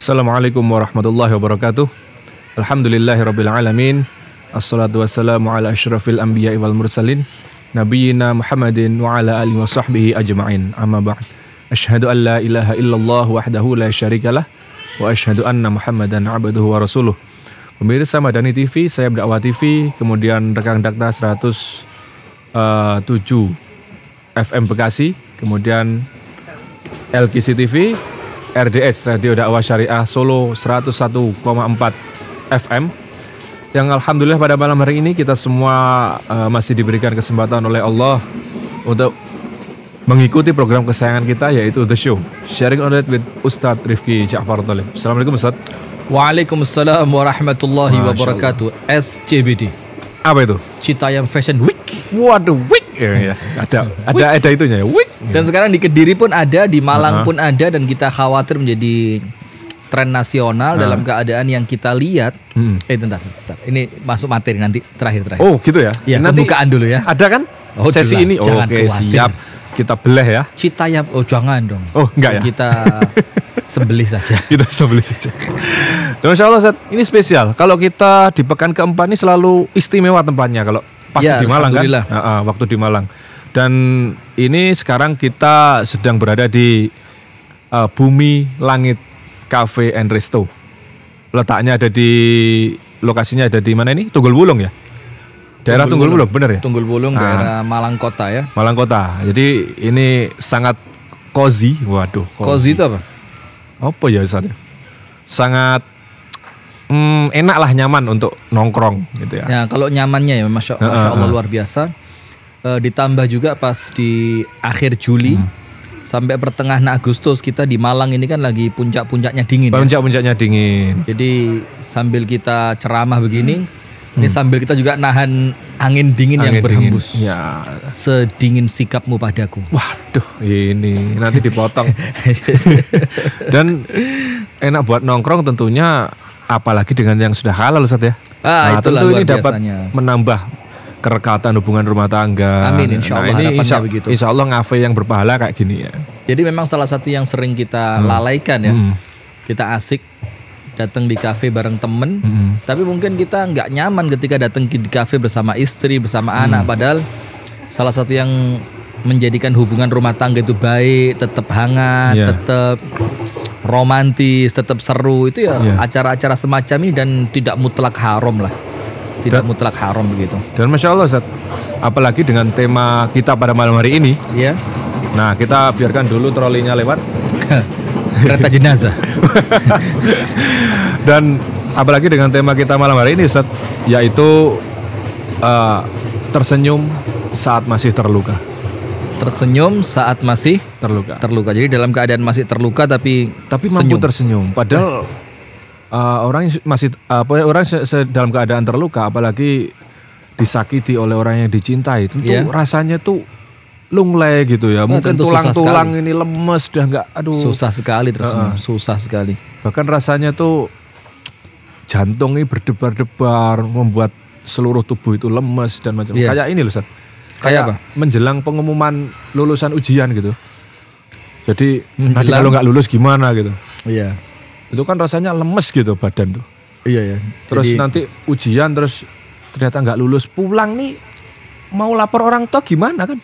Assalamualaikum warahmatullahi wabarakatuh. Alhamdulillahirabbil alamin. Assalatu wassalamu ala asyrafil anbiya'i wal mursalin nabiyyina Muhammadin wa ala alihi wa sahbihi ajma'in. Amma ba'd. Asyhadu an la ilaha illallah wahdahu la syarikalah wa asyhadu anna Muhammadan abduhu wa rasuluh. Pemirsa Madani TV, saya Dakwah TV, kemudian rekan Dakta 107 FM Bekasi, kemudian LKC TV, RDS Radio Dakwah Syariah Solo 101,4 FM. Yang alhamdulillah pada malam hari ini kita semua masih diberikan kesempatan oleh Allah untuk mengikuti program kesayangan kita, yaitu The Show Sharing on It with Ustadz Rifki Ja'far Thalib. Assalamualaikum Ustadz. Waalaikumsalam warahmatullahi wabarakatuh. SCBD. Apa itu? Citayam Fashion Week. Waduh, week. Ya. Ada itunya ya. Week. Dan sekarang di Kediri pun ada, di Malang pun ada, dan kita khawatir menjadi tren nasional dalam keadaan yang kita lihat. Bentar. Ini masuk materi nanti terakhir. Oh, gitu ya. Ya, nanti pembukaan dulu ya. Ada kan? Oh, sesi jelas. ini. Jangan Oke, khawatir. siap. Kita belah ya. Citayam, oh jangan dong. Oh, enggak ya. Kita sembelih saja. Kita sembelih saja. Dan Masya Allah, Ustadz, ini spesial. Kalau kita di pekan keempat ini selalu istimewa tempatnya. Kalau pasti Ya, di Malang kan? alhamdulillah. Waktu di Malang. Dan ini sekarang kita sedang berada di Bumi Langit Cafe and Resto. Letaknya ada di, lokasinya ada di mana ini? Tunggul Wulung ya? Daerah Tunggul Wulung, bener ya? Tunggul Wulung, daerah Malang Kota ya. Malang Kota. Jadi ini sangat cozy. Waduh. Cozy itu apa? Apa ya Ustaz? Sangat enak lah, nyaman untuk nongkrong gitu ya. Ya, kalau nyamannya ya Masya Allah luar biasa. Ditambah juga pas di akhir Juli sampai pertengahan Agustus kita di Malang ini kan lagi puncak-puncaknya dingin. Puncak-puncaknya dingin. Jadi sambil kita ceramah begini, ini sambil kita juga nahan angin dingin yang berhembus. Dingin. Ya. Sedingin sikapmu padaku. Waduh, ini nanti dipotong. Dan enak buat nongkrong tentunya, apalagi dengan yang sudah halal Ustaz ya. Itulah tentu luar ini dapat biasanya. menambah kerekatan hubungan rumah tangga. Amin, insya Allah, ini harapannya begitu. Insya Allah ngafe yang berpahala kayak gini ya. Jadi memang salah satu yang sering kita lalaikan ya. Kita asik datang di kafe bareng temen, tapi mungkin kita nggak nyaman ketika datang di kafe bersama istri, bersama anak. Padahal salah satu yang menjadikan hubungan rumah tangga itu baik, tetap hangat, tetap romantis, tetap seru, itu ya acara-acara semacam ini, dan tidak mutlak haram lah. Tidak mutlak haram begitu. Dan Masya Allah Ustaz, apalagi dengan tema kita pada malam hari ini. Iya. Nah, kita biarkan dulu trolinya lewat. Kereta jenazah. Dan apalagi dengan tema kita malam hari ini Ustaz, yaitu tersenyum saat masih terluka. Tersenyum saat masih terluka. Jadi dalam keadaan masih terluka tapi mampu tersenyum. Padahal orang masih orang dalam keadaan terluka, apalagi disakiti oleh orang yang dicintai, tentu rasanya tuh lunglai gitu ya. Mungkin tulang-tulang ini lemes, udah nggak, susah sekali tersenyum, susah sekali. Bahkan rasanya tuh jantung ini berdebar-debar, membuat seluruh tubuh itu lemes dan macam. Kayak ini loh Ustaz. Kayak apa? Menjelang pengumuman lulusan ujian gitu. Jadi nanti kalau nggak lulus gimana gitu. Iya. Itu kan rasanya lemes gitu badan tuh. Iya ya. Terus nanti ujian, terus ternyata nggak lulus, pulang nih mau lapor orang tua gimana kan?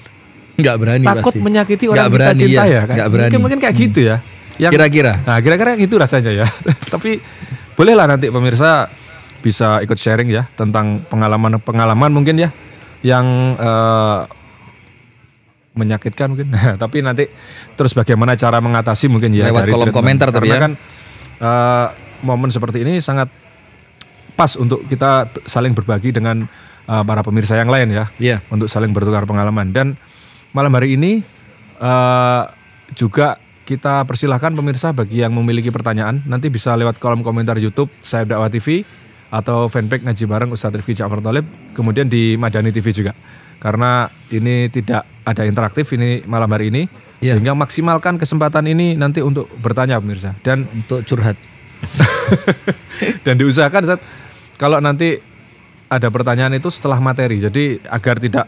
Nggak berani. Takut pasti menyakiti orang kita cinta ya. Nggak berani. Mungkin kayak gitu ya. Kira-kira. Nah, kira-kira gitu rasanya ya. Tapi bolehlah nanti pemirsa bisa ikut sharing ya tentang pengalaman mungkin ya yang menyakitkan mungkin. Tapi nanti terus bagaimana cara mengatasi mungkin ya lewat dari kolom komentar tapi karena ya. Kan momen seperti ini sangat pas untuk kita saling berbagi dengan para pemirsa yang lain ya. Untuk saling bertukar pengalaman. Dan malam hari ini juga kita persilahkan pemirsa bagi yang memiliki pertanyaan, nanti bisa lewat kolom komentar YouTube Saya Dakwah TV atau fanpage Ngaji Bareng Ustadz Rifki Ja'far Thalib, kemudian di Madani TV juga. Karena ini tidak ada interaktif ini malam hari ini, sehingga maksimalkan kesempatan ini nanti untuk bertanya pemirsa dan untuk curhat. Dan diusahakan Ustadz, kalau nanti ada pertanyaan itu setelah materi, jadi agar tidak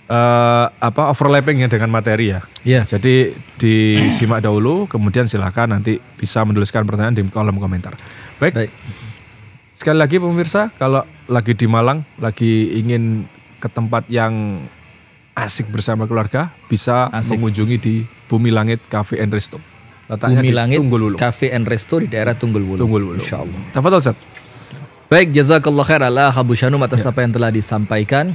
overlapping ya dengan materi ya. Iya. Jadi disimak dahulu, kemudian silakan nanti bisa menuliskan pertanyaan di kolom komentar. Baik. Sekali lagi pemirsa, kalau lagi di Malang, lagi ingin ke tempat yang asik bersama keluarga, bisa mengunjungi di Bumi Langit Cafe and Resto. Letaknya Bumi di Langit Tunggul Wulung. Cafe and Resto di daerah Tunggul Wulung. Insyaallah. Tafadhol Ustaz. Baik, jazakallah khair ala Abu Shanum atas apa yang telah disampaikan.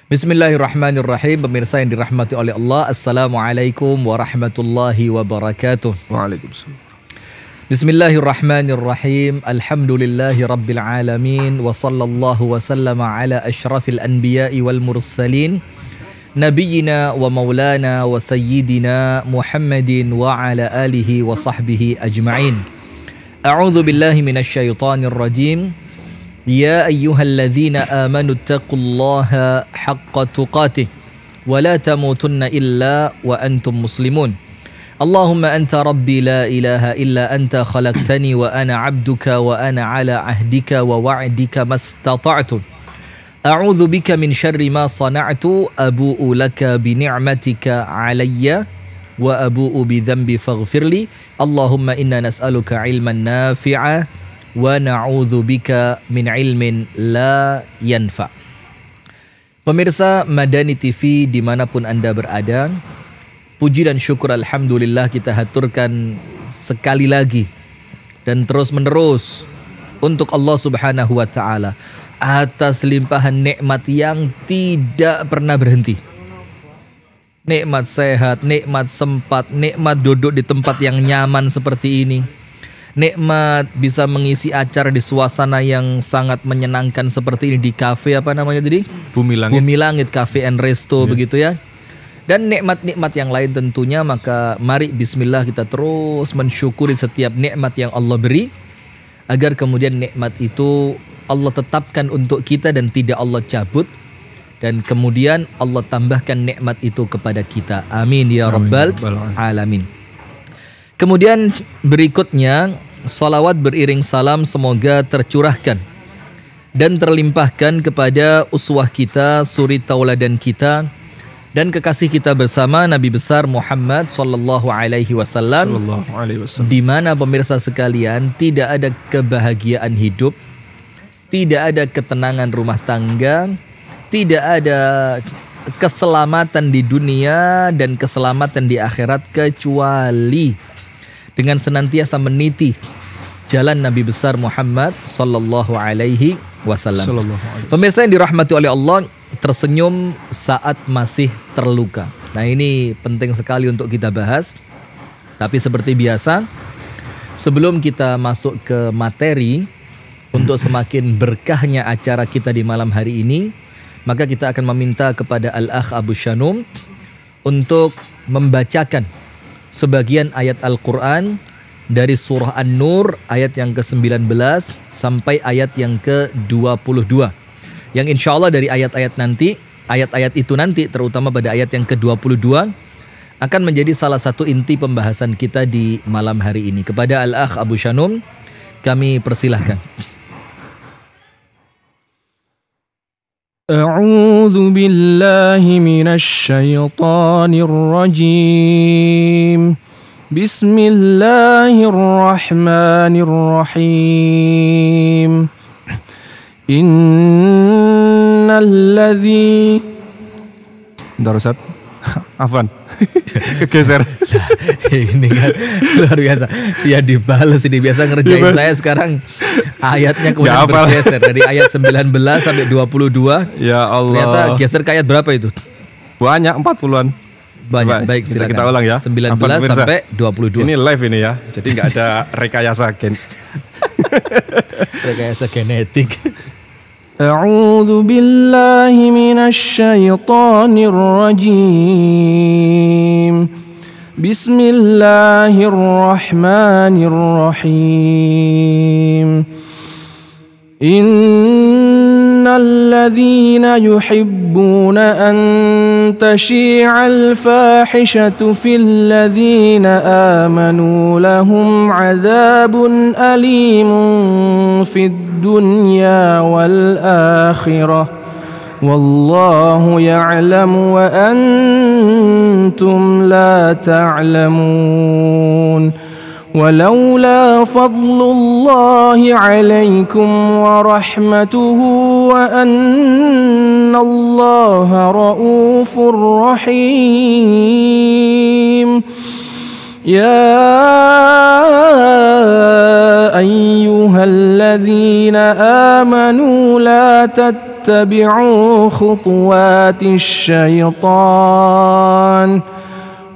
Bismillahirrahmanirrahim. Pemirsa yang dirahmati oleh Allah, Assalamualaikum warahmatullahi wabarakatuh. Waalaikumsalam. Bismillahirrahmanirrahim. Alhamdulillahi rabbil alamin. Wa sallallahu wa sallama ala ashrafil anbiya'i wal mursalin. Nabiyyina wa maulana wa sayyidina Muhammadin wa ala alihi wa sahbihi ajma'in. A'udzu billahi minasy syaithanir rajim. Ya ayyuhalladzina amanu taqullaha haqqa tuqatih wa la tamutunna illa wa antum muslimun. Allahumma anta rabbi la ilaha illa anta khalaqtani wa ana 'abduka wa ana 'ala 'ahdika wa wa'dika mastata'tu. A'udzu bika min syarri ma sana'tu abu'u laka bi ni'matika 'alayya wa abu'u bi dhanbi faghfirli. Allahumma inna nas'aluka 'ilman nafi'a wa na'udzu bika min 'ilmin la yanfa'. Pemirsa Madani TV dimanapun Anda berada, puji dan syukur alhamdulillah kita haturkan sekali lagi dan terus menerus untuk Allah Subhanahu wa taala atas limpahan nikmat yang tidak pernah berhenti. Nikmat sehat, nikmat sempat, nikmat duduk di tempat yang nyaman seperti ini. Nikmat bisa mengisi acara di suasana yang sangat menyenangkan seperti ini di kafe apa namanya tadi? Bumi Langit. Bumi Langit Cafe and Resto begitu ya. Dan nikmat-nikmat yang lain tentunya, maka mari bismillah kita terus mensyukuri setiap nikmat yang Allah beri agar kemudian nikmat itu Allah tetapkan untuk kita dan tidak Allah cabut, dan kemudian Allah tambahkan nikmat itu kepada kita. Amin ya rabbal alamin. Kemudian berikutnya, salawat beriring salam semoga tercurahkan dan terlimpahkan kepada uswah kita, suri tauladan kita, dan kekasih kita bersama Nabi besar Muhammad sallallahu alaihi wasallam, di mana pemirsa sekalian tidak ada kebahagiaan hidup, tidak ada ketenangan rumah tangga, tidak ada keselamatan di dunia dan keselamatan di akhirat kecuali dengan senantiasa meniti jalan Nabi besar Muhammad sallallahu alaihi wasallam. Pemirsa yang dirahmati oleh Allah, tersenyum saat masih terluka. Nah, ini penting sekali untuk kita bahas. Tapi seperti biasa, sebelum kita masuk ke materi untuk semakin berkahnya acara kita di malam hari ini, maka kita akan meminta kepada Al-Akh Abu Shanum untuk membacakan sebagian ayat Al-Quran dari surah An-Nur ayat yang ke-19 sampai ayat yang ke-22. Yang insya Allah dari ayat-ayat itu nanti terutama pada ayat yang ke-22 akan menjadi salah satu inti pembahasan kita di malam hari ini. Kepada Al-Akh Abu Shanum kami persilahkan. A'udzu billahi minasy syaithanir rajim. Bismillahirrahmanirrahim. Innalladzi Darusat Afwan kegeser. Ini kan luar biasa. Dia dibales ini, biasa ngerjain saya, sekarang ayatnya kemudian bergeser dari ayat 19 sampai 22. Ya Allah. Ternyata geser ke ayat berapa itu? Banyak, 40-an. Banyak. Baik, silakan. Kita ulang ya. 19 sampai 22. Ini live ini ya. Jadi nggak ada rekayasa rekayasa genetik. A'udzu billahi minasy syaithanir rajim. Bismillahirrahmanirrahim. Innalladzina yuhibbuna an tashi'al fahishatu fil ladzina amanu lahum 'adzabun alimun fid dunya wal akhirah والله يعلم وأنتم لا تعلمون ولولا فضل الله عليكم ورحمته وأن الله رؤوف رحيم يا أيها الذين آمنوا لا تتبعوا خطوات الشيطان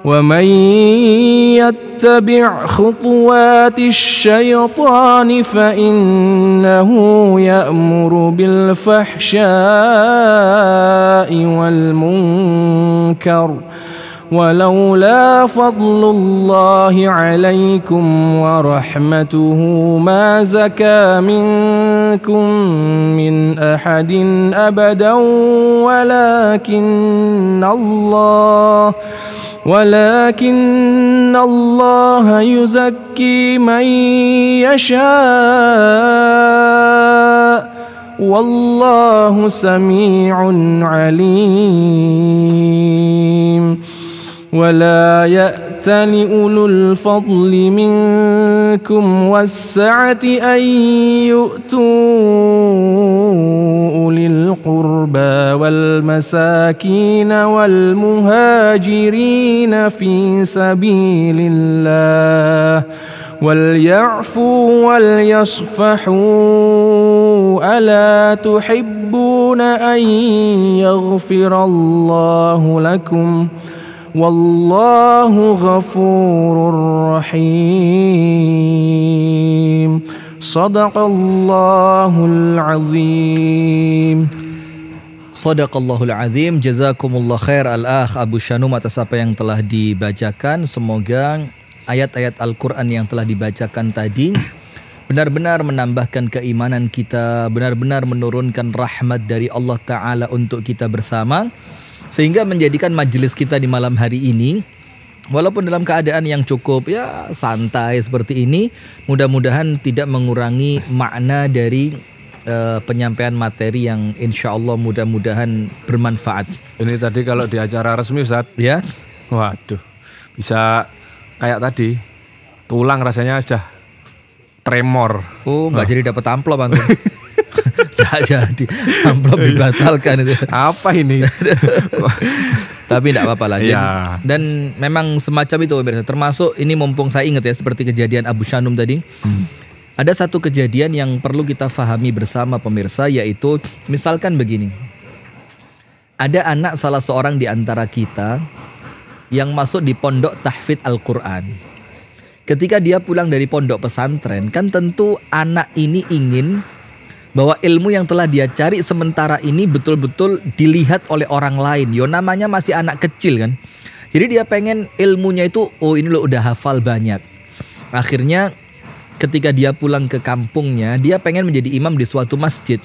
ومن يتبع خطوات الشيطان فإنه يأمر بالفحشاء والمنكر ولولا فضل الله عليكم ورحمته ما زكى منكم من أحد أبدا ولكن الله يزكي من يشاء والله سميع عليم ولا يأتل أولو الفضل منكم والسعة أن يؤتوا أولي القربى والمساكين والمهاجرين في سبيل الله وليعفوا وليصفحوا ألا تحبون أن يغفر الله لكم والله غفور رحيم صدق الله العظيم. Sadaqallahul azim. Jazakumullah khair al-akh Abu Shanum atas apa yang telah dibacakan. Semoga ayat-ayat Al-Quran yang telah dibacakan tadi benar-benar menambahkan keimanan kita, benar-benar menurunkan rahmat dari Allah Ta'ala untuk kita bersama, sehingga menjadikan majelis kita di malam hari ini, walaupun dalam keadaan yang cukup ya santai seperti ini, mudah-mudahan tidak mengurangi makna dari penyampaian materi yang insya Allah mudah-mudahan bermanfaat. Ini tadi kalau di acara resmi Ustaz, Ya, waduh, bisa kayak tadi, tulang rasanya sudah tremor. oh nggak jadi dapat amplop antum. Nggak jadi, amplop dibatalkan itu. Apa ini? Tapi tidak apa-apa lah. Ya. Dan memang semacam itu pemirsa. Termasuk ini mumpung saya ingat ya, seperti kejadian Abu Shanum tadi. Ada satu kejadian yang perlu kita fahami bersama pemirsa, yaitu misalkan begini. Ada anak salah seorang di antara kita yang masuk di pondok tahfidz Al-Quran. Ketika dia pulang dari pondok pesantren, kan tentu anak ini ingin bahwa ilmu yang telah dia cari sementara ini betul-betul dilihat oleh orang lain. Yo, namanya masih anak kecil kan. Jadi dia pengen ilmunya itu, oh ini loh udah hafal banyak. Akhirnya ketika dia pulang ke kampungnya, dia pengen menjadi imam di suatu masjid.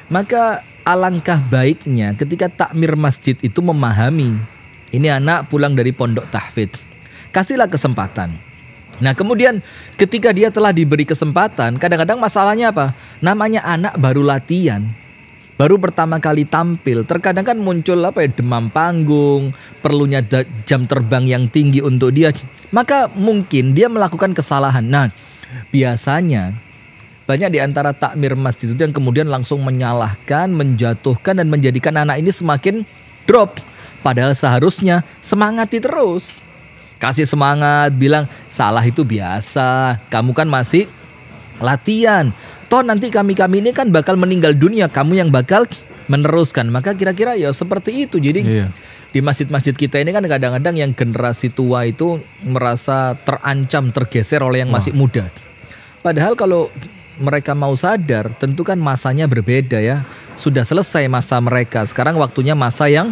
Maka alangkah baiknya ketika takmir masjid itu memahami, ini anak pulang dari pondok tahfidz, kasihlah kesempatan. Nah kemudian ketika dia telah diberi kesempatan, kadang-kadang masalahnya apa? Namanya anak baru latihan, baru pertama kali tampil, terkadang kan muncul apa ya, demam panggung, perlunya jam terbang yang tinggi untuk dia. Maka mungkin dia melakukan kesalahan. Nah biasanya banyak di antara takmir masjid itu yang kemudian langsung menyalahkan, menjatuhkan, dan menjadikan anak ini semakin drop. Padahal seharusnya semangati terus. Kasih semangat, bilang salah itu biasa, kamu kan masih latihan. Toh nanti kami ini kan bakal meninggal dunia, kamu yang bakal meneruskan. Maka kira-kira ya seperti itu. Jadi di masjid-masjid kita ini kan kadang-kadang yang generasi tua itu merasa terancam, tergeser oleh yang masih muda. Padahal kalau mereka mau sadar, tentu kan masanya berbeda ya. Sudah selesai masa mereka, sekarang waktunya masa yang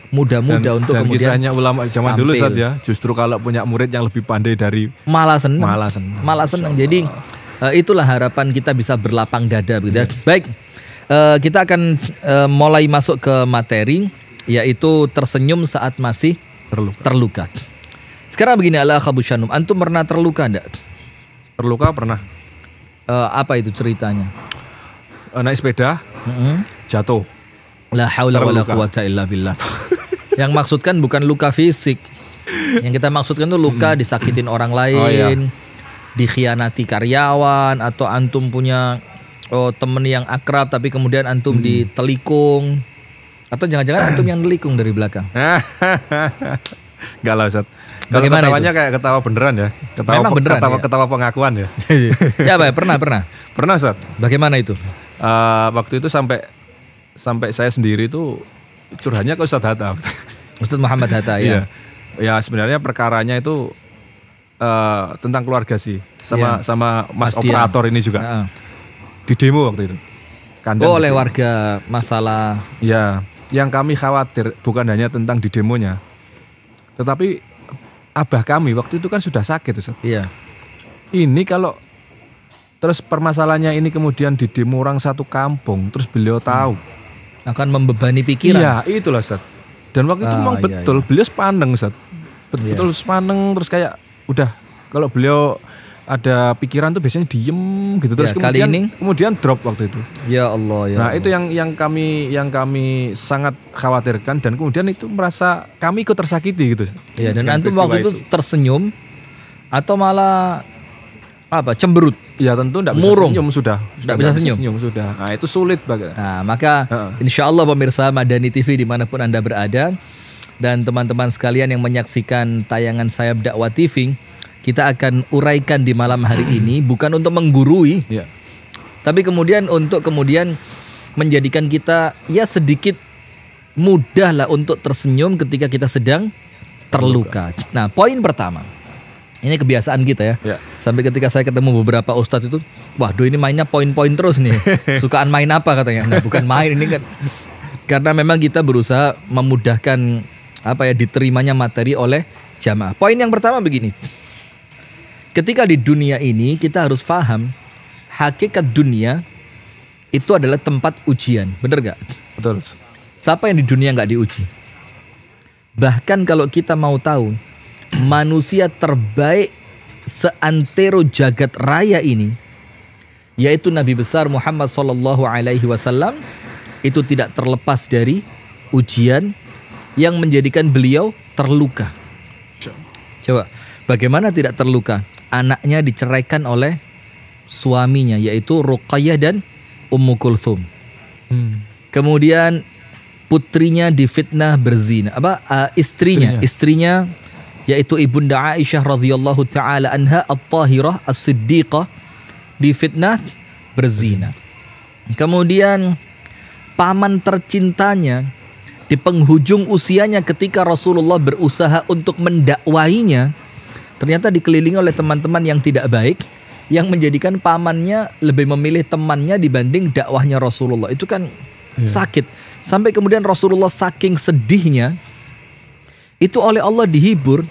muda-muda untuk dan kemudian kisahnya ulama zaman tampil. dulu Ustaz ya, justru kalau punya murid yang lebih pandai dari malah senang. Malah senang. Jadi itulah harapan kita bisa berlapang dada begitu. Baik, kita akan mulai masuk ke materi, yaitu tersenyum saat masih terluka. Sekarang begini, ala Abu Shanum, antum pernah terluka enggak? Terluka pernah. Apa itu ceritanya? Naik sepeda, jatuh. La haula wala terluka. quwata illa billah. Yang maksudkan bukan luka fisik. Yang kita maksudkan tuh luka disakitin orang lain, dikhianati karyawan, atau antum punya temen yang akrab tapi kemudian antum ditelikung, atau jangan-jangan antum yang nelikung dari belakang. Enggak lah Ustaz. Kalau Bagaimana ketawanya kayak ketawa beneran ya. Memang beneran, ya? Ketawa pengakuan ya. Ya Pak, pernah. Pernah Ustaz. Bagaimana itu? Waktu itu sampai saya sendiri tuh curhatnya ke Ustaz Hatta. Ustaz Muhammad Hatta ya. Ya sebenarnya perkaranya itu tentang keluarga sih. Sama Mas operator ini juga. Di demo waktu itu. Oleh warga masalah. Ya, yang kami khawatir bukan hanya tentang di demonya. Tetapi abah kami waktu itu kan sudah sakit Ustaz. Iya. Ini kalau terus permasalahannya ini kemudian di demo orang satu kampung, terus beliau tahu akan membebani pikiran. Iya, itulah Ustaz. Dan waktu itu memang betul beliau sepaneng Ustaz. Betul sepaneng, terus kayak udah kalau beliau ada pikiran tuh biasanya diem gitu, terus kemudian drop waktu itu. Ya Allah ya. Nah, itu yang kami sangat khawatirkan, dan kemudian itu merasa kami ikut tersakiti gitu. Iya, dan antum waktu itu tersenyum atau malah cemberut? Ya tentu enggak bisa senyum sudah. Enggak bisa senyum sudah. Nah, itu sulit banget. Nah, maka insyaallah pemirsa Madani TV dimanapun Anda berada, dan teman-teman sekalian yang menyaksikan tayangan Sayap Dakwah TV, kita akan uraikan di malam hari ini bukan untuk menggurui, tapi kemudian untuk menjadikan kita ya sedikit mudah lah untuk tersenyum ketika kita sedang terluka. Nah, poin pertama, ini kebiasaan kita ya. Sampai ketika saya ketemu beberapa ustadz itu, waduh ini mainnya poin-poin terus nih. Sukaan main apa katanya? Nah, bukan main ini kan, karena memang kita berusaha memudahkan diterimanya materi oleh jamaah. Poin yang pertama begini. Ketika di dunia ini kita harus paham hakikat dunia itu adalah tempat ujian, bener gak? Betul. Siapa yang di dunia gak diuji? Bahkan kalau kita mau tahu, manusia terbaik seantero jagat raya ini, yaitu Nabi besar Muhammad SAW, itu tidak terlepas dari ujian yang menjadikan beliau terluka. Coba, bagaimana tidak terluka? Anaknya diceraikan oleh suaminya, yaitu Ruqayyah dan Ummu Kulthum. Kemudian putrinya difitnah berzina. Istrinya yaitu Ibunda Aisyah radhiyallahu taala anha at-tahirah as-siddiqah difitnah berzina. Kemudian paman tercintanya di penghujung usianya ketika Rasulullah berusaha untuk mendakwainya, ternyata dikelilingi oleh teman-teman yang tidak baik, yang menjadikan pamannya lebih memilih temannya dibanding dakwahnya Rasulullah. Itu kan sakit. Sampai kemudian Rasulullah saking sedihnya, itu oleh Allah dihibur,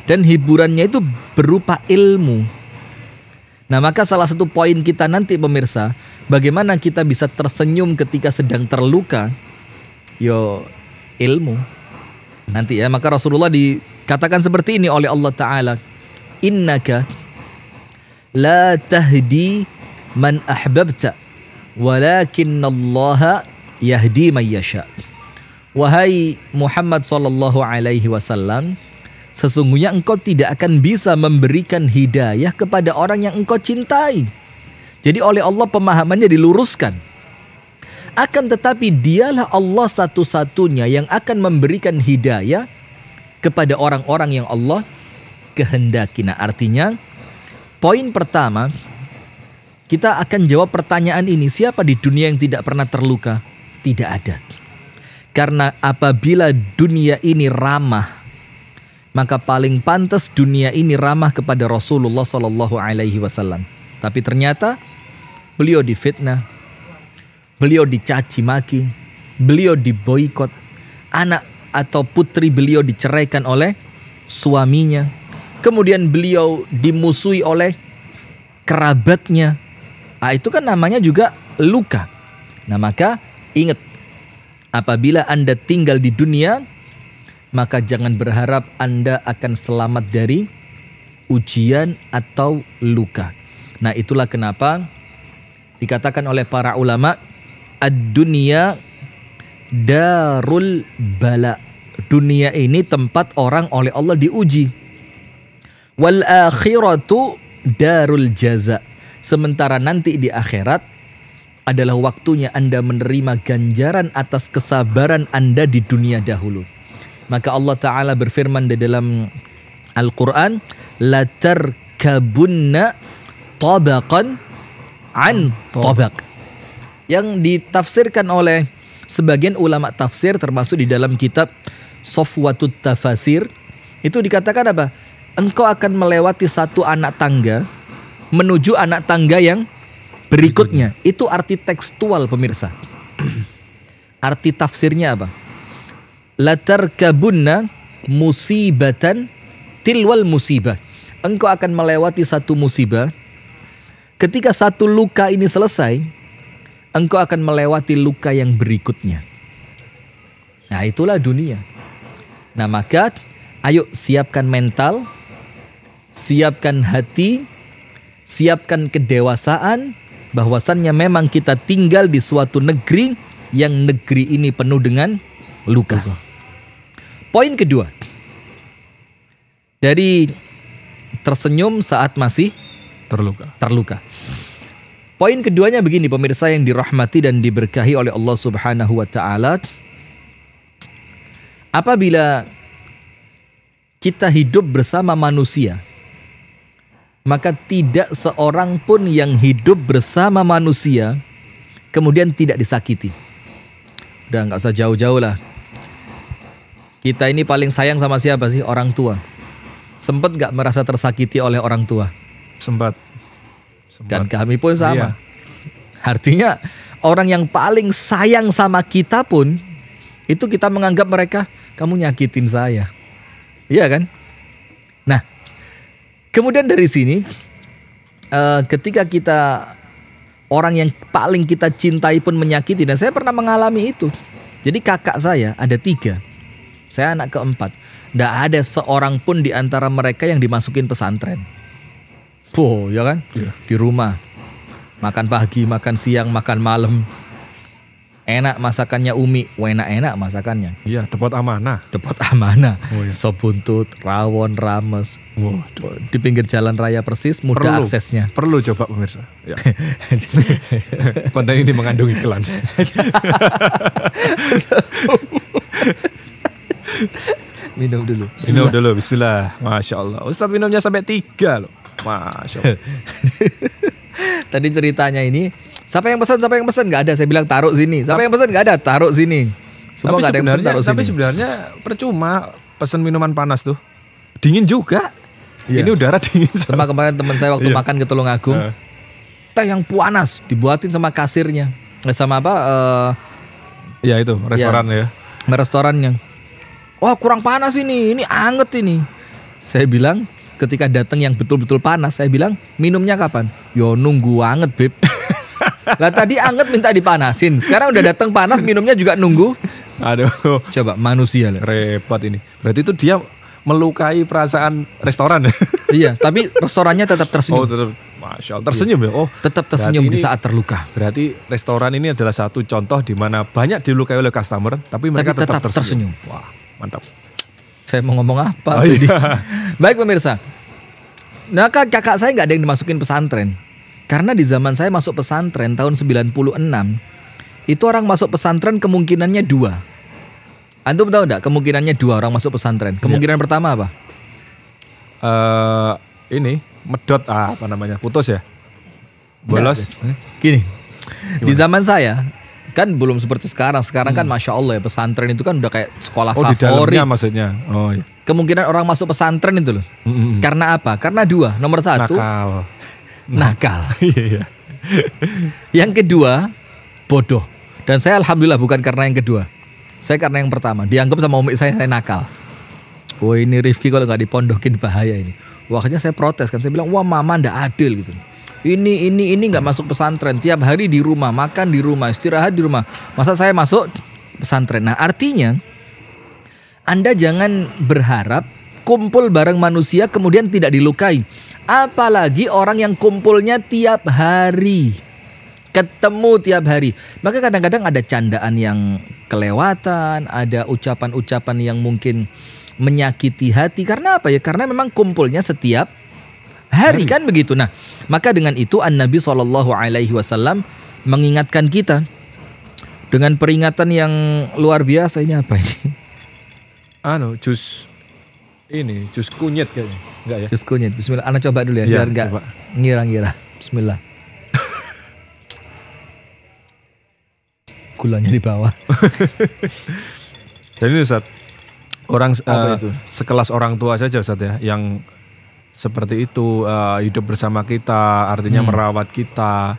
dan hiburannya itu berupa ilmu. Nah, maka salah satu poin kita nanti pemirsa, bagaimana kita bisa tersenyum ketika sedang terluka? Ilmu. Nanti ya, maka Rasulullah dikatakan seperti ini oleh Allah Ta'ala. Innaka la tahdi man ahbabta, walakinnallaha yahdi man yasha. Wahai Muhammad sallallahu alaihi wasallam, sesungguhnya engkau tidak akan bisa memberikan hidayah kepada orang yang engkau cintai. Jadi oleh Allah pemahamannya diluruskan. Akan tetapi dialah Allah satu-satunya yang akan memberikan hidayah kepada orang-orang yang Allah kehendaki. Nah, artinya poin pertama, kita akan jawab pertanyaan ini. Siapa di dunia yang tidak pernah terluka? Tidak ada. Karena apabila dunia ini ramah, maka paling pantas dunia ini ramah kepada Rasulullah Sallallahu Alaihi Wasallam. Tapi ternyata beliau difitnah, beliau dicaci maki, beliau diboikot, anak atau putri beliau diceraikan oleh suaminya, kemudian beliau dimusuhi oleh kerabatnya. Nah, itu kan namanya juga luka. Nah, maka ingat, apabila Anda tinggal di dunia, maka jangan berharap Anda akan selamat dari ujian atau luka. Nah, itulah kenapa dikatakan oleh para ulama, ad-dunya darul bala. Dunia ini tempat orang oleh Allah diuji. Wal akhiratu darul jaza. Sementara nanti di akhirat adalah waktunya Anda menerima ganjaran atas kesabaran Anda di dunia dahulu. Maka Allah Ta'ala berfirman di dalam Al-Quran, la tarkabunna tabaqan an tabaq. Yang ditafsirkan oleh sebagian ulama tafsir termasuk di dalam kitab Safwatut Tafasir, itu dikatakan apa? Engkau akan melewati satu anak tangga menuju anak tangga yang berikutnya. Itu arti tekstual pemirsa. Arti tafsirnya apa? Latarkabunna musibatan tilwal musibah. Engkau akan melewati satu musibah. Ketika satu luka ini selesai, engkau akan melewati luka yang berikutnya. Nah, itulah dunia. Nah, maka ayo siapkan mental, siapkan hati, siapkan kedewasaan, bahwasannya memang kita tinggal di suatu negeri yang negeri ini penuh dengan luka. Poin kedua, dari tersenyum saat masih terluka. Poin keduanya begini pemirsa yang dirahmati dan diberkahi oleh Allah Subhanahu wa Ta'ala. Apabila kita hidup bersama manusia, maka tidak seorang pun yang hidup bersama manusia kemudian tidak disakiti. Udah nggak usah jauh-jauh lah. Kita ini paling sayang sama siapa sih? Orang tua. Sempat nggak merasa tersakiti oleh orang tua? Sempat. Dan kami pun sama. Iya. Artinya orang yang paling sayang sama kita pun itu kita menganggap mereka, kamu nyakitin saya. Iya kan? Nah, kemudian dari sini ketika kita orang yang paling kita cintai pun menyakiti, dan saya pernah mengalami itu. Jadi kakak saya ada 3, saya anak keempat. Nggak ada seorang pun di antara mereka yang dimasukin pesantren. Ya kan? Iya. Di rumah makan pagi, makan siang, makan malam. Enak masakannya Umi, enak masakannya. Iya, dapat amanah. Oh, iya. Sop buntut, rawon, rames. Di pinggir jalan raya persis, mudah aksesnya. Perlu coba pemirsa. Ya. Konten ini mengandung iklan. Minum dulu. Bismillah. Masya Allah. Ustadz minumnya sampai 3 loh. Masya Allah. Tadi ceritanya ini, siapa yang pesan nggak ada. Saya bilang taruh sini. Siapa yang pesan nggak ada, taruh sini. Semua nggak ada yang pesan, taruh sini. Tapi sebenarnya percuma pesan minuman panas tuh. Dingin juga. Iya. Ini udara dingin. Sama kemarin teman saya waktu makan ke Tulungagung, teh yang panas dibuatin sama kasirnya. Sama apa? Ya itu restoran ya. Restorannya. Wah, kurang panas ini anget ini. Saya bilang ketika datang yang betul-betul panas, saya bilang minumnya kapan? Yo nunggu anget beb. Lah tadi anget minta dipanasin, sekarang udah datang panas minumnya juga nunggu. Aduh, coba manusia lah. Repot ini. Berarti itu dia melukai perasaan restoran. Iya, tapi restorannya tetap tersenyum. Oh, tetap. Masya Allah, tersenyum ya. Oh, tetap tersenyum di saat terluka. Berarti restoran ini adalah satu contoh di mana banyak dilukai oleh customer, tapi mereka tetap tersenyum. Wah, mantap. Saya mau ngomong apa? Oh, iya. Baik pemirsa. Nah, kakak saya nggak ada yang dimasukin pesantren. Karena di zaman saya masuk pesantren tahun 96, itu orang masuk pesantren kemungkinannya 2. Antum tahu enggak kemungkinannya 2 orang masuk pesantren? Kemungkinan pertama apa? Ini medot apa namanya? Putus ya? Bolos. Gini. Gimana? Di zaman saya kan belum seperti sekarang. Sekarang kan Masya Allah ya, pesantren itu kan udah kayak sekolah favorit. Di dalamnya maksudnya. Oh iya. Kemungkinan orang masuk pesantren itu loh. Karena apa? Karena 2. Nomor 1. Nakal. Iya. Yang kedua, bodoh. Dan saya alhamdulillah bukan karena yang kedua. Saya karena yang pertama. Dianggap sama umi saya nakal. Wah, ini Rifki kalau nggak dipondokin bahaya ini. Waktunya saya protes kan. Saya bilang, wah mama ndak adil gitu. Ini nggak masuk pesantren. Tiap hari di rumah, makan di rumah, istirahat di rumah. Masa saya masuk pesantren? Nah, artinya Anda jangan berharap kumpul bareng manusia kemudian tidak dilukai. Apalagi orang yang kumpulnya tiap hari. ketemu tiap hari. Maka kadang-kadang ada candaan yang kelewatan, ada ucapan-ucapan yang mungkin menyakiti hati. Karena apa ya? Karena memang kumpulnya setiap hari kan begitu. Nah, maka dengan itu An-Nabi SAW mengingatkan kita dengan peringatan yang luar biasa. Ini apa ini? Jus kunyit kayaknya. Enggak ya? Jus kunyit. Bismillah. Ana coba dulu ya, biar enggak ngira-ngira. Bismillah. Gulanya di bawah. Jadi Ustaz, orang sekelas orang tua saja Ustaz ya, yang seperti itu hidup bersama kita, artinya merawat kita,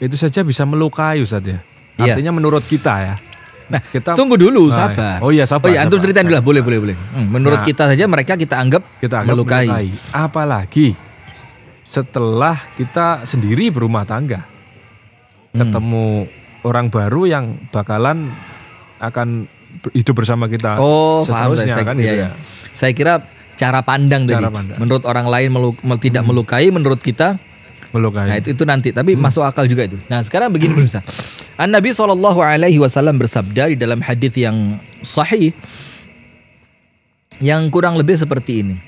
itu saja bisa melukai Ustaz ya. Artinya menurut kita ya. Nah, kita tunggu dulu, sabar. Oh iya, sabar. Oh iya, antum ceritain dulu lah, boleh. Menurut kita saja mereka kita anggap melukai. Apalagi setelah kita sendiri berumah tangga, ketemu orang baru yang bakalan akan hidup bersama kita. Oh, paham saya kan, ya. Saya kira cara pandang tadi. Menurut orang lain tidak melukai, menurut kita melukai. Nah, itu nanti, tapi masuk akal juga itu. Nah, sekarang begini pemirsa. An-Nabi SAW bersabda di dalam hadis yang sahih yang kurang lebih seperti ini.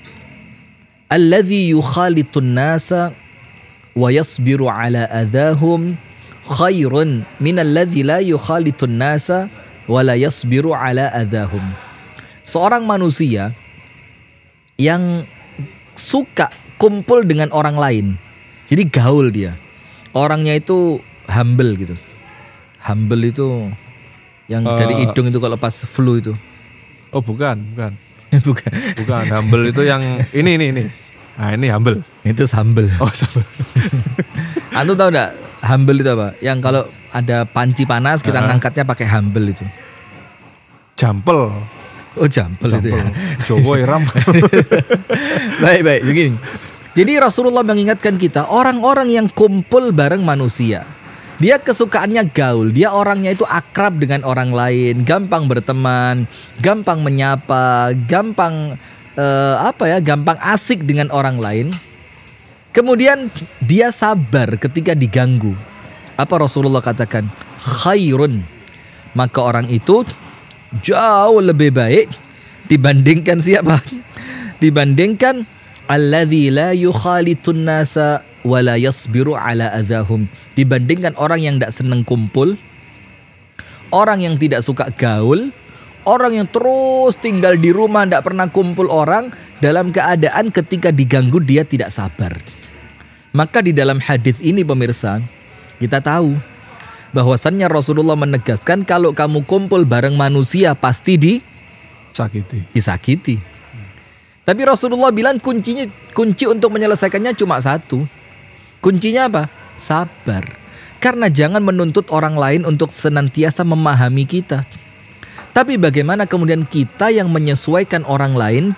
Alladzi yukhalitun nasa wa yasbiru ala adahum khairun min alladzi la yukhalitun nasa wa la yasbiru ala adahum. Seorang manusia yang suka kumpul dengan orang lain. Jadi gaul dia. Orangnya itu humble gitu. Humble itu yang dari hidung itu kalau pas flu itu. Oh bukan. Bukan, humble itu yang ini. Nah ini humble. Itu humble. Oh humble. Antum tahu enggak humble itu apa? Yang kalau ada panci panas kita ngangkatnya pakai humble itu. Jampel. Oh jampel itu ya. Jowo Iram. Baik begini. Jadi Rasulullah mengingatkan kita, orang-orang yang kumpul bareng manusia, dia kesukaannya gaul, dia orangnya itu akrab dengan orang lain, gampang berteman, gampang menyapa, gampang gampang asik dengan orang lain. Kemudian dia sabar ketika diganggu. Apa Rasulullah katakan? Khairun. Maka orang itu jauh lebih baik dibandingkan siapa? Dibandingkan alladzi la yukhalitun nasa wa la yasbiru ala adahum. Dibandingkan orang yang tidak senang kumpul, orang yang tidak suka gaul, orang yang terus tinggal di rumah tidak pernah kumpul orang, dalam keadaan ketika diganggu dia tidak sabar. Maka di dalam hadis ini pemirsa, kita tahu bahwasannya Rasulullah menegaskan kalau kamu kumpul bareng manusia pasti disakiti. Tapi Rasulullah bilang kunci untuk menyelesaikannya cuma satu. Kuncinya apa? Sabar. Karena jangan menuntut orang lain untuk senantiasa memahami kita. Tapi bagaimana kemudian kita yang menyesuaikan orang lain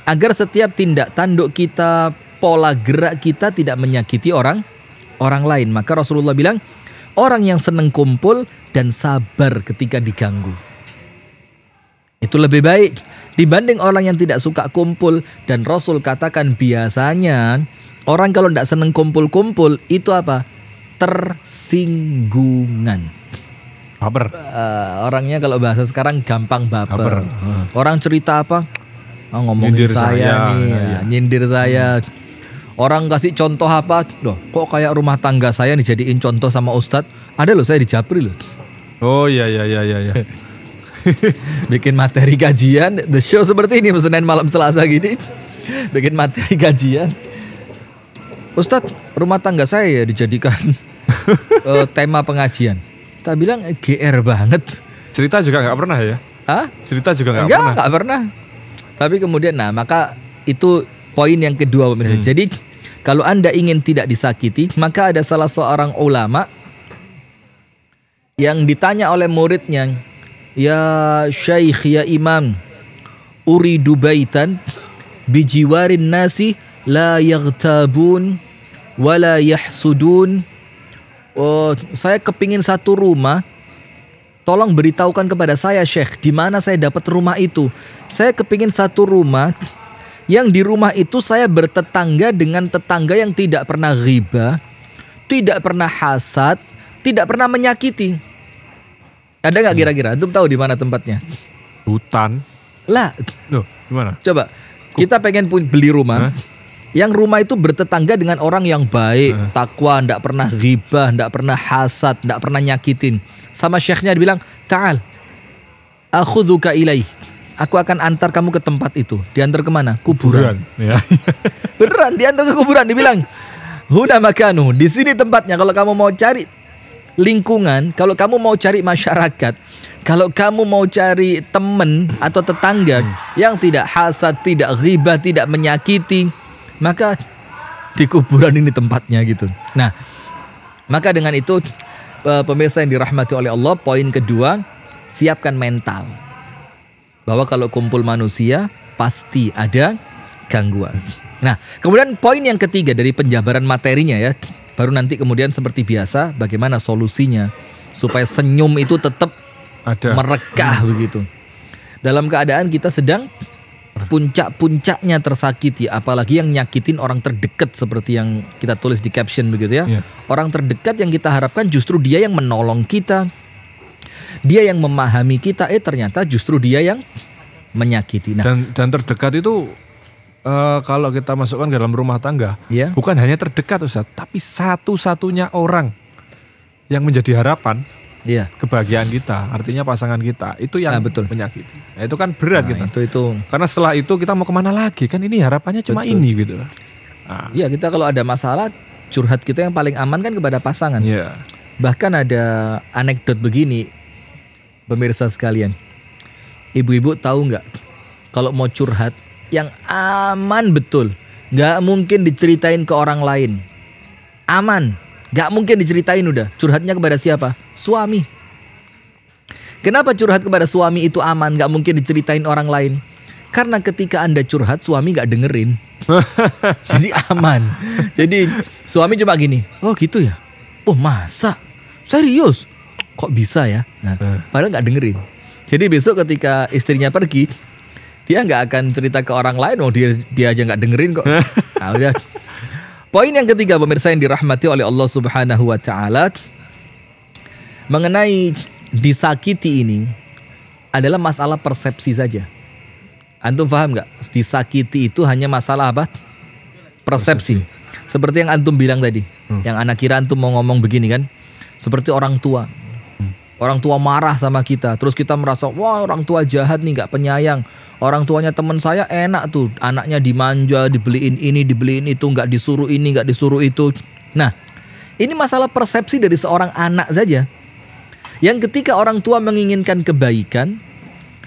agar setiap tindak tanduk kita, pola gerak kita tidak menyakiti orang lain. Maka Rasulullah bilang, orang yang senang kumpul dan sabar ketika diganggu. Itu lebih baik dibanding orang yang tidak suka kumpul. Dan Rasul katakan biasanya orang kalau tidak senang kumpul-kumpul itu apa? Tersinggungan. Baper. Orangnya kalau bahasa sekarang gampang baper. Orang cerita apa? Ngomongin nyindir saya nih, nyindir saya. Orang kasih contoh apa? Loh, kok kayak rumah tangga saya dijadiin contoh sama Ustadz? Ada loh, saya di Japri loh. Oh iya. Bikin materi kajian, the show seperti ini Senin malam Selasa gini. Bikin materi kajian. Ustadz, rumah tangga saya ya dijadikan tema pengajian. Tak bilang GR banget. Cerita juga nggak pernah ya? Hah? Cerita juga nggak pernah. Nggak pernah. Tapi kemudian, maka itu poin yang kedua pemirsa. Jadi kalau Anda ingin tidak disakiti, maka ada salah seorang ulama yang ditanya oleh muridnya, ya Syekh, ya Imam, uridu baitan bijiwarin nasi la yaghtabun wala yahsudun. Oh, saya kepingin satu rumah. Tolong beritahukan kepada saya Syekh, di mana saya dapat rumah itu. Saya kepingin satu rumah yang di rumah itu saya bertetangga dengan tetangga yang tidak pernah ghibah, tidak pernah hasad, tidak pernah menyakiti. Ada nggak kira-kira? Antum tahu di mana tempatnya? Hutan. Lah, Loh, gimana? coba kita pengen beli rumah. Yang rumah itu bertetangga dengan orang yang baik, takwa, ndak pernah ghibah, ndak pernah hasad, ndak pernah nyakitin. Sama syekhnya dibilang, "Ta'al, akhudzuka ilaih." Aku akan antar kamu ke tempat itu. Diantar kemana? Kuburan. Ya. Beneran, diantar ke kuburan. Dibilang, "Huna makanu, di sini tempatnya. Kalau kamu mau cari lingkungan, kalau kamu mau cari masyarakat, kalau kamu mau cari teman atau tetangga yang tidak hasad, tidak ghibah, tidak menyakiti, maka di kuburan ini tempatnya," gitu. Nah, maka dengan itu pemirsa yang dirahmati oleh Allah, poin kedua, siapkan mental. Bahwa kalau kumpul manusia pasti ada gangguan. Nah, kemudian poin yang ketiga dari penjabaran materinya ya, baru nanti kemudian seperti biasa bagaimana solusinya supaya senyum itu tetap Ada. merekah begitu. Dalam keadaan kita sedang puncak-puncaknya tersakiti, apalagi yang nyakitin orang terdekat seperti yang kita tulis di caption begitu ya. Orang terdekat yang kita harapkan justru dia yang menolong kita, dia yang memahami kita, ternyata justru dia yang menyakiti. Nah, Dan terdekat itu kalau kita masukkan ke dalam rumah tangga, bukan hanya terdekat Ustaz, tapi satu-satunya orang yang menjadi harapan kebahagiaan kita, artinya pasangan kita, itu yang betul. menyakiti. Nah, itu kan berat kita. Itu. Karena setelah itu kita mau kemana lagi? Kan ini harapannya cuma ini gitu. Iya, kita kalau ada masalah curhat kita yang paling aman kan kepada pasangan. Bahkan ada anekdot begini, pemirsa sekalian. Ibu-ibu tahu nggak, kalau mau curhat yang aman betul, nggak mungkin diceritain ke orang lain. Aman, nggak mungkin diceritain udah. Curhatnya kepada siapa? Suami. Kenapa curhat kepada suami itu aman, nggak mungkin diceritain orang lain? Karena ketika Anda curhat, suami nggak dengerin. Jadi aman. Jadi suami cuma gini, oh gitu ya? Oh masa? Serius? Kok bisa ya? Nah, padahal nggak dengerin. Jadi besok ketika istrinya pergi, dia nggak akan cerita ke orang lain. Oh dia aja nggak dengerin kok. Nah, udah. Poin yang ketiga pemirsa yang dirahmati oleh Allah Subhanahu Wa Taala, mengenai disakiti ini adalah masalah persepsi saja. Antum paham nggak? Disakiti itu hanya masalah apa? Persepsi. Seperti yang antum bilang tadi, yang anak kira antum mau ngomong begini kan? Seperti orang tua. Orang tua marah sama kita, terus kita merasa, wah orang tua jahat nih, gak penyayang. Orang tuanya teman saya enak tuh, anaknya dimanja, dibeliin ini, dibeliin itu, gak disuruh ini, gak disuruh itu. Nah, ini masalah persepsi dari seorang anak saja. Yang ketika orang tua menginginkan kebaikan,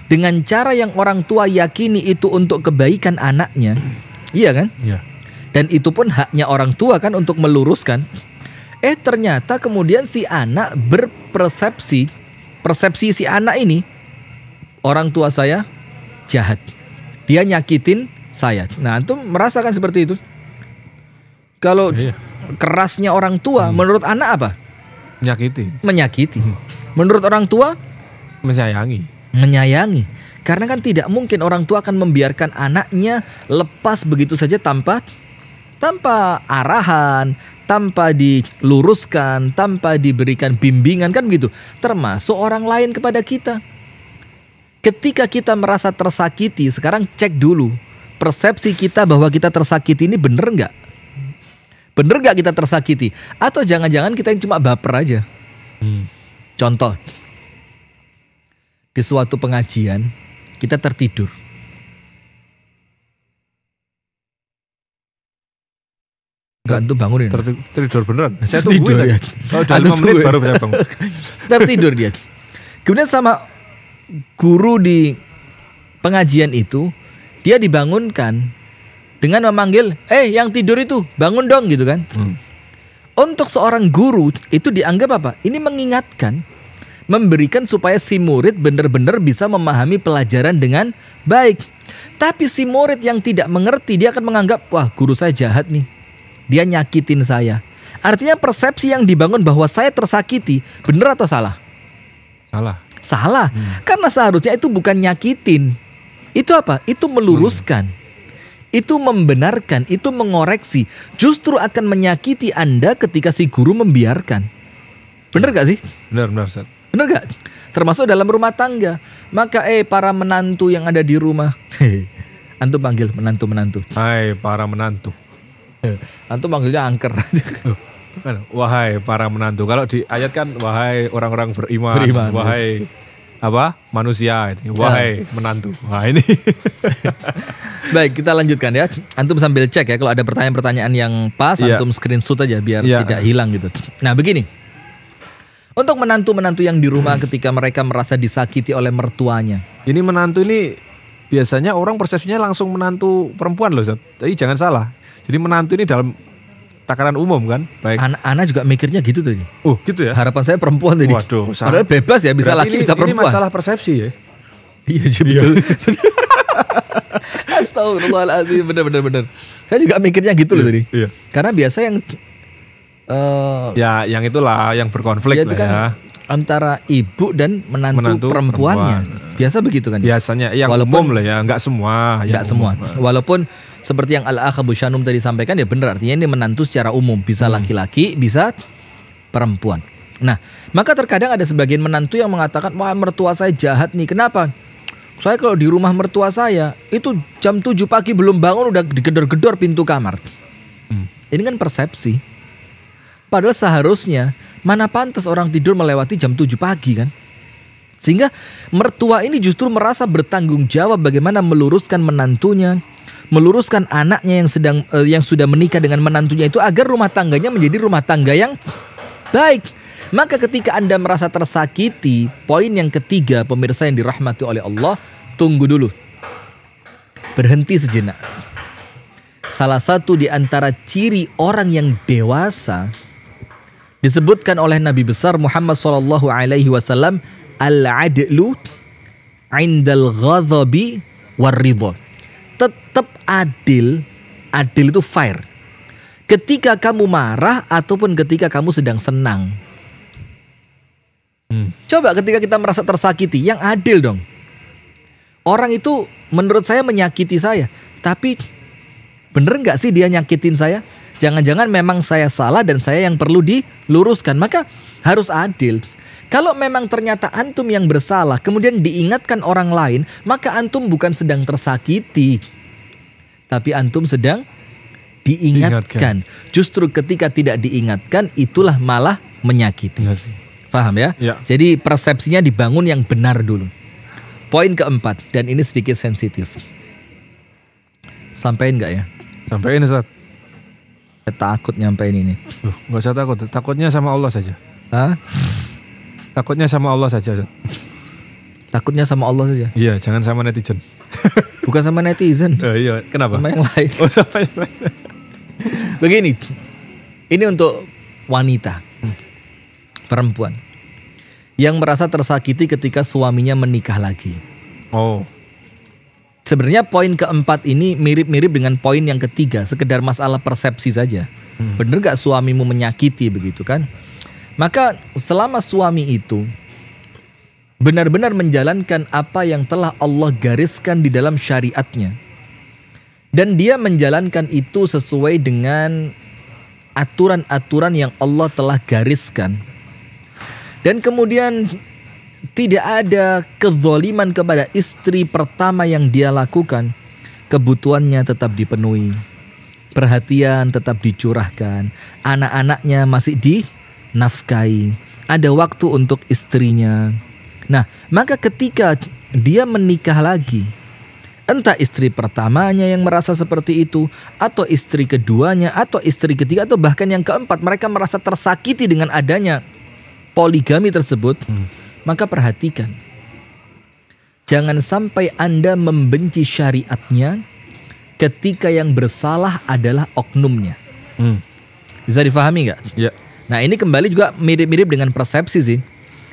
dengan cara yang orang tua yakini itu untuk kebaikan anaknya, iya kan? Iya. Dan itu pun haknya orang tua kan untuk meluruskan. Ternyata kemudian si anak berpersepsi, persepsi si anak ini, orang tua saya jahat, dia nyakitin saya. Nah, antum merasakan seperti itu? Kalau kerasnya orang tua, menurut anak apa? Menyakiti. Menurut orang tua? Menyayangi. Karena kan tidak mungkin orang tua akan membiarkan anaknya lepas begitu saja tanpa arahan, tanpa diluruskan, tanpa diberikan bimbingan, kan begitu. Termasuk orang lain kepada kita. Ketika kita merasa tersakiti, sekarang cek dulu persepsi kita bahwa kita tersakiti ini bener nggak? Bener nggak kita tersakiti? Atau jangan-jangan kita yang cuma baper aja? Contoh, di suatu pengajian kita tertidur. Gantung bangunin. Tertidur beneran. Saya tertidur tungguin ya. Kalau udah 5 menit baru bisa bangun. Tertidur dia. Kemudian sama guru di pengajian itu, dia dibangunkan dengan memanggil, yang tidur itu bangun dong gitu kan. Untuk seorang guru itu dianggap apa? Ini mengingatkan, memberikan supaya si murid benar-benar bisa memahami pelajaran dengan baik. Tapi si murid yang tidak mengerti, dia akan menganggap, wah guru saya jahat nih, dia nyakitin saya. Artinya persepsi yang dibangun bahwa saya tersakiti, benar atau salah? Salah. Karena seharusnya itu bukan nyakitin. Itu apa? Itu meluruskan. Itu membenarkan, itu mengoreksi. Justru akan menyakiti Anda ketika si guru membiarkan. Bener gak sih? Benar Ustaz. Bener gak? Termasuk dalam rumah tangga. Maka para menantu yang ada di rumah, antum panggil menantu-menantu. Hai para menantu. Antum panggilnya angker. Wahai para menantu. Kalau di ayat kan wahai orang-orang beriman. Wahai manusia. Wahai menantu. Wah ini. Baik, kita lanjutkan ya. Antum sambil cek ya, kalau ada pertanyaan-pertanyaan yang pas, antum screenshot aja biar tidak hilang gitu. Nah begini, untuk menantu-menantu yang di rumah ketika mereka merasa disakiti oleh mertuanya. Ini menantu ini biasanya orang persepsinya langsung menantu perempuan loh Ustaz. Tapi jangan salah. Jadi menantu ini dalam takaran umum kan. Baik. Anak juga mikirnya gitu tadi. Oh gitu ya. Harapan saya perempuan tadi. Waduh. Padahal bebas ya, bisa laki bisa perempuan. Ini masalah persepsi ya. Iya betul. Astagfirullahaladzim, bener. Saya juga mikirnya gitu loh tadi. Iya. Karena biasa yang yang itulah yang berkonflik ya, itu kan ya. Antara ibu dan menantu perempuannya. Biasa begitu kan? Biasanya yang umum lah ya, enggak semua. Enggak semua. Walaupun seperti yang Al-Akh Abu Shanum tadi sampaikan ya benar, artinya ini menantu secara umum, bisa laki-laki, bisa perempuan. Nah, maka terkadang ada sebagian menantu yang mengatakan, wah mertua saya jahat nih, kenapa? Saya kalau di rumah mertua saya, itu jam 7 pagi belum bangun udah digedor-gedor pintu kamar. Ini kan persepsi. Padahal seharusnya, mana pantas orang tidur melewati jam 7 pagi kan? Sehingga mertua ini justru merasa bertanggung jawab bagaimana meluruskan menantunya, meluruskan anaknya yang sudah menikah dengan menantunya itu agar rumah tangganya menjadi rumah tangga yang baik. Maka ketika Anda merasa tersakiti, poin yang ketiga pemirsa yang dirahmati oleh Allah, tunggu dulu. Berhenti sejenak. Salah satu di antara ciri orang yang dewasa disebutkan oleh Nabi besar Muhammad SAW, al-adlu indal ghadhabi warridha. Tetap adil itu fair. Ketika kamu marah ataupun ketika kamu sedang senang. Coba ketika kita merasa tersakiti, yang adil dong. Orang itu menurut saya menyakiti saya, tapi bener gak sih dia nyakitin saya? Jangan-jangan memang saya salah dan saya yang perlu diluruskan. Maka harus adil. Kalau memang ternyata antum yang bersalah, kemudian diingatkan orang lain, maka antum bukan sedang tersakiti, tapi antum sedang diingatkan. Justru ketika tidak diingatkan, itulah malah menyakiti. Paham ya? Jadi persepsinya dibangun yang benar dulu. Poin keempat, dan ini sedikit sensitif. Sampein gak ya? Sampein Ustaz. Saya takut nyampein ini. Gak usah takut, takutnya sama Allah saja. Hah? Takutnya sama Allah saja Ustaz. Takutnya sama Allah saja? Iya, jangan sama netizen. Bukan sama netizen. Iya, kenapa? Sama yang lain. Oh, sama yang lain. Begini, ini untuk wanita, perempuan yang merasa tersakiti ketika suaminya menikah lagi. Oh. Sebenarnya poin keempat ini mirip-mirip dengan poin yang ketiga, sekedar masalah persepsi saja. Bener gak suamimu menyakiti begitu kan? Maka selama suami itu benar-benar menjalankan apa yang telah Allah gariskan di dalam syariatnya, dan dia menjalankan itu sesuai dengan aturan-aturan yang Allah telah gariskan, dan kemudian tidak ada kezaliman kepada istri pertama yang dia lakukan, kebutuhannya tetap dipenuhi, perhatian tetap dicurahkan, anak-anaknya masih dinafkahi, ada waktu untuk istrinya. Nah, maka ketika dia menikah lagi, entah istri pertamanya yang merasa seperti itu, atau istri keduanya, atau istri ketiga, atau bahkan yang keempat, mereka merasa tersakiti dengan adanya poligami tersebut, maka perhatikan. Jangan sampai Anda membenci syariatnya ketika yang bersalah adalah oknumnya. Bisa difahami nggak? Ya. Nah, ini kembali juga mirip-mirip dengan persepsi sih.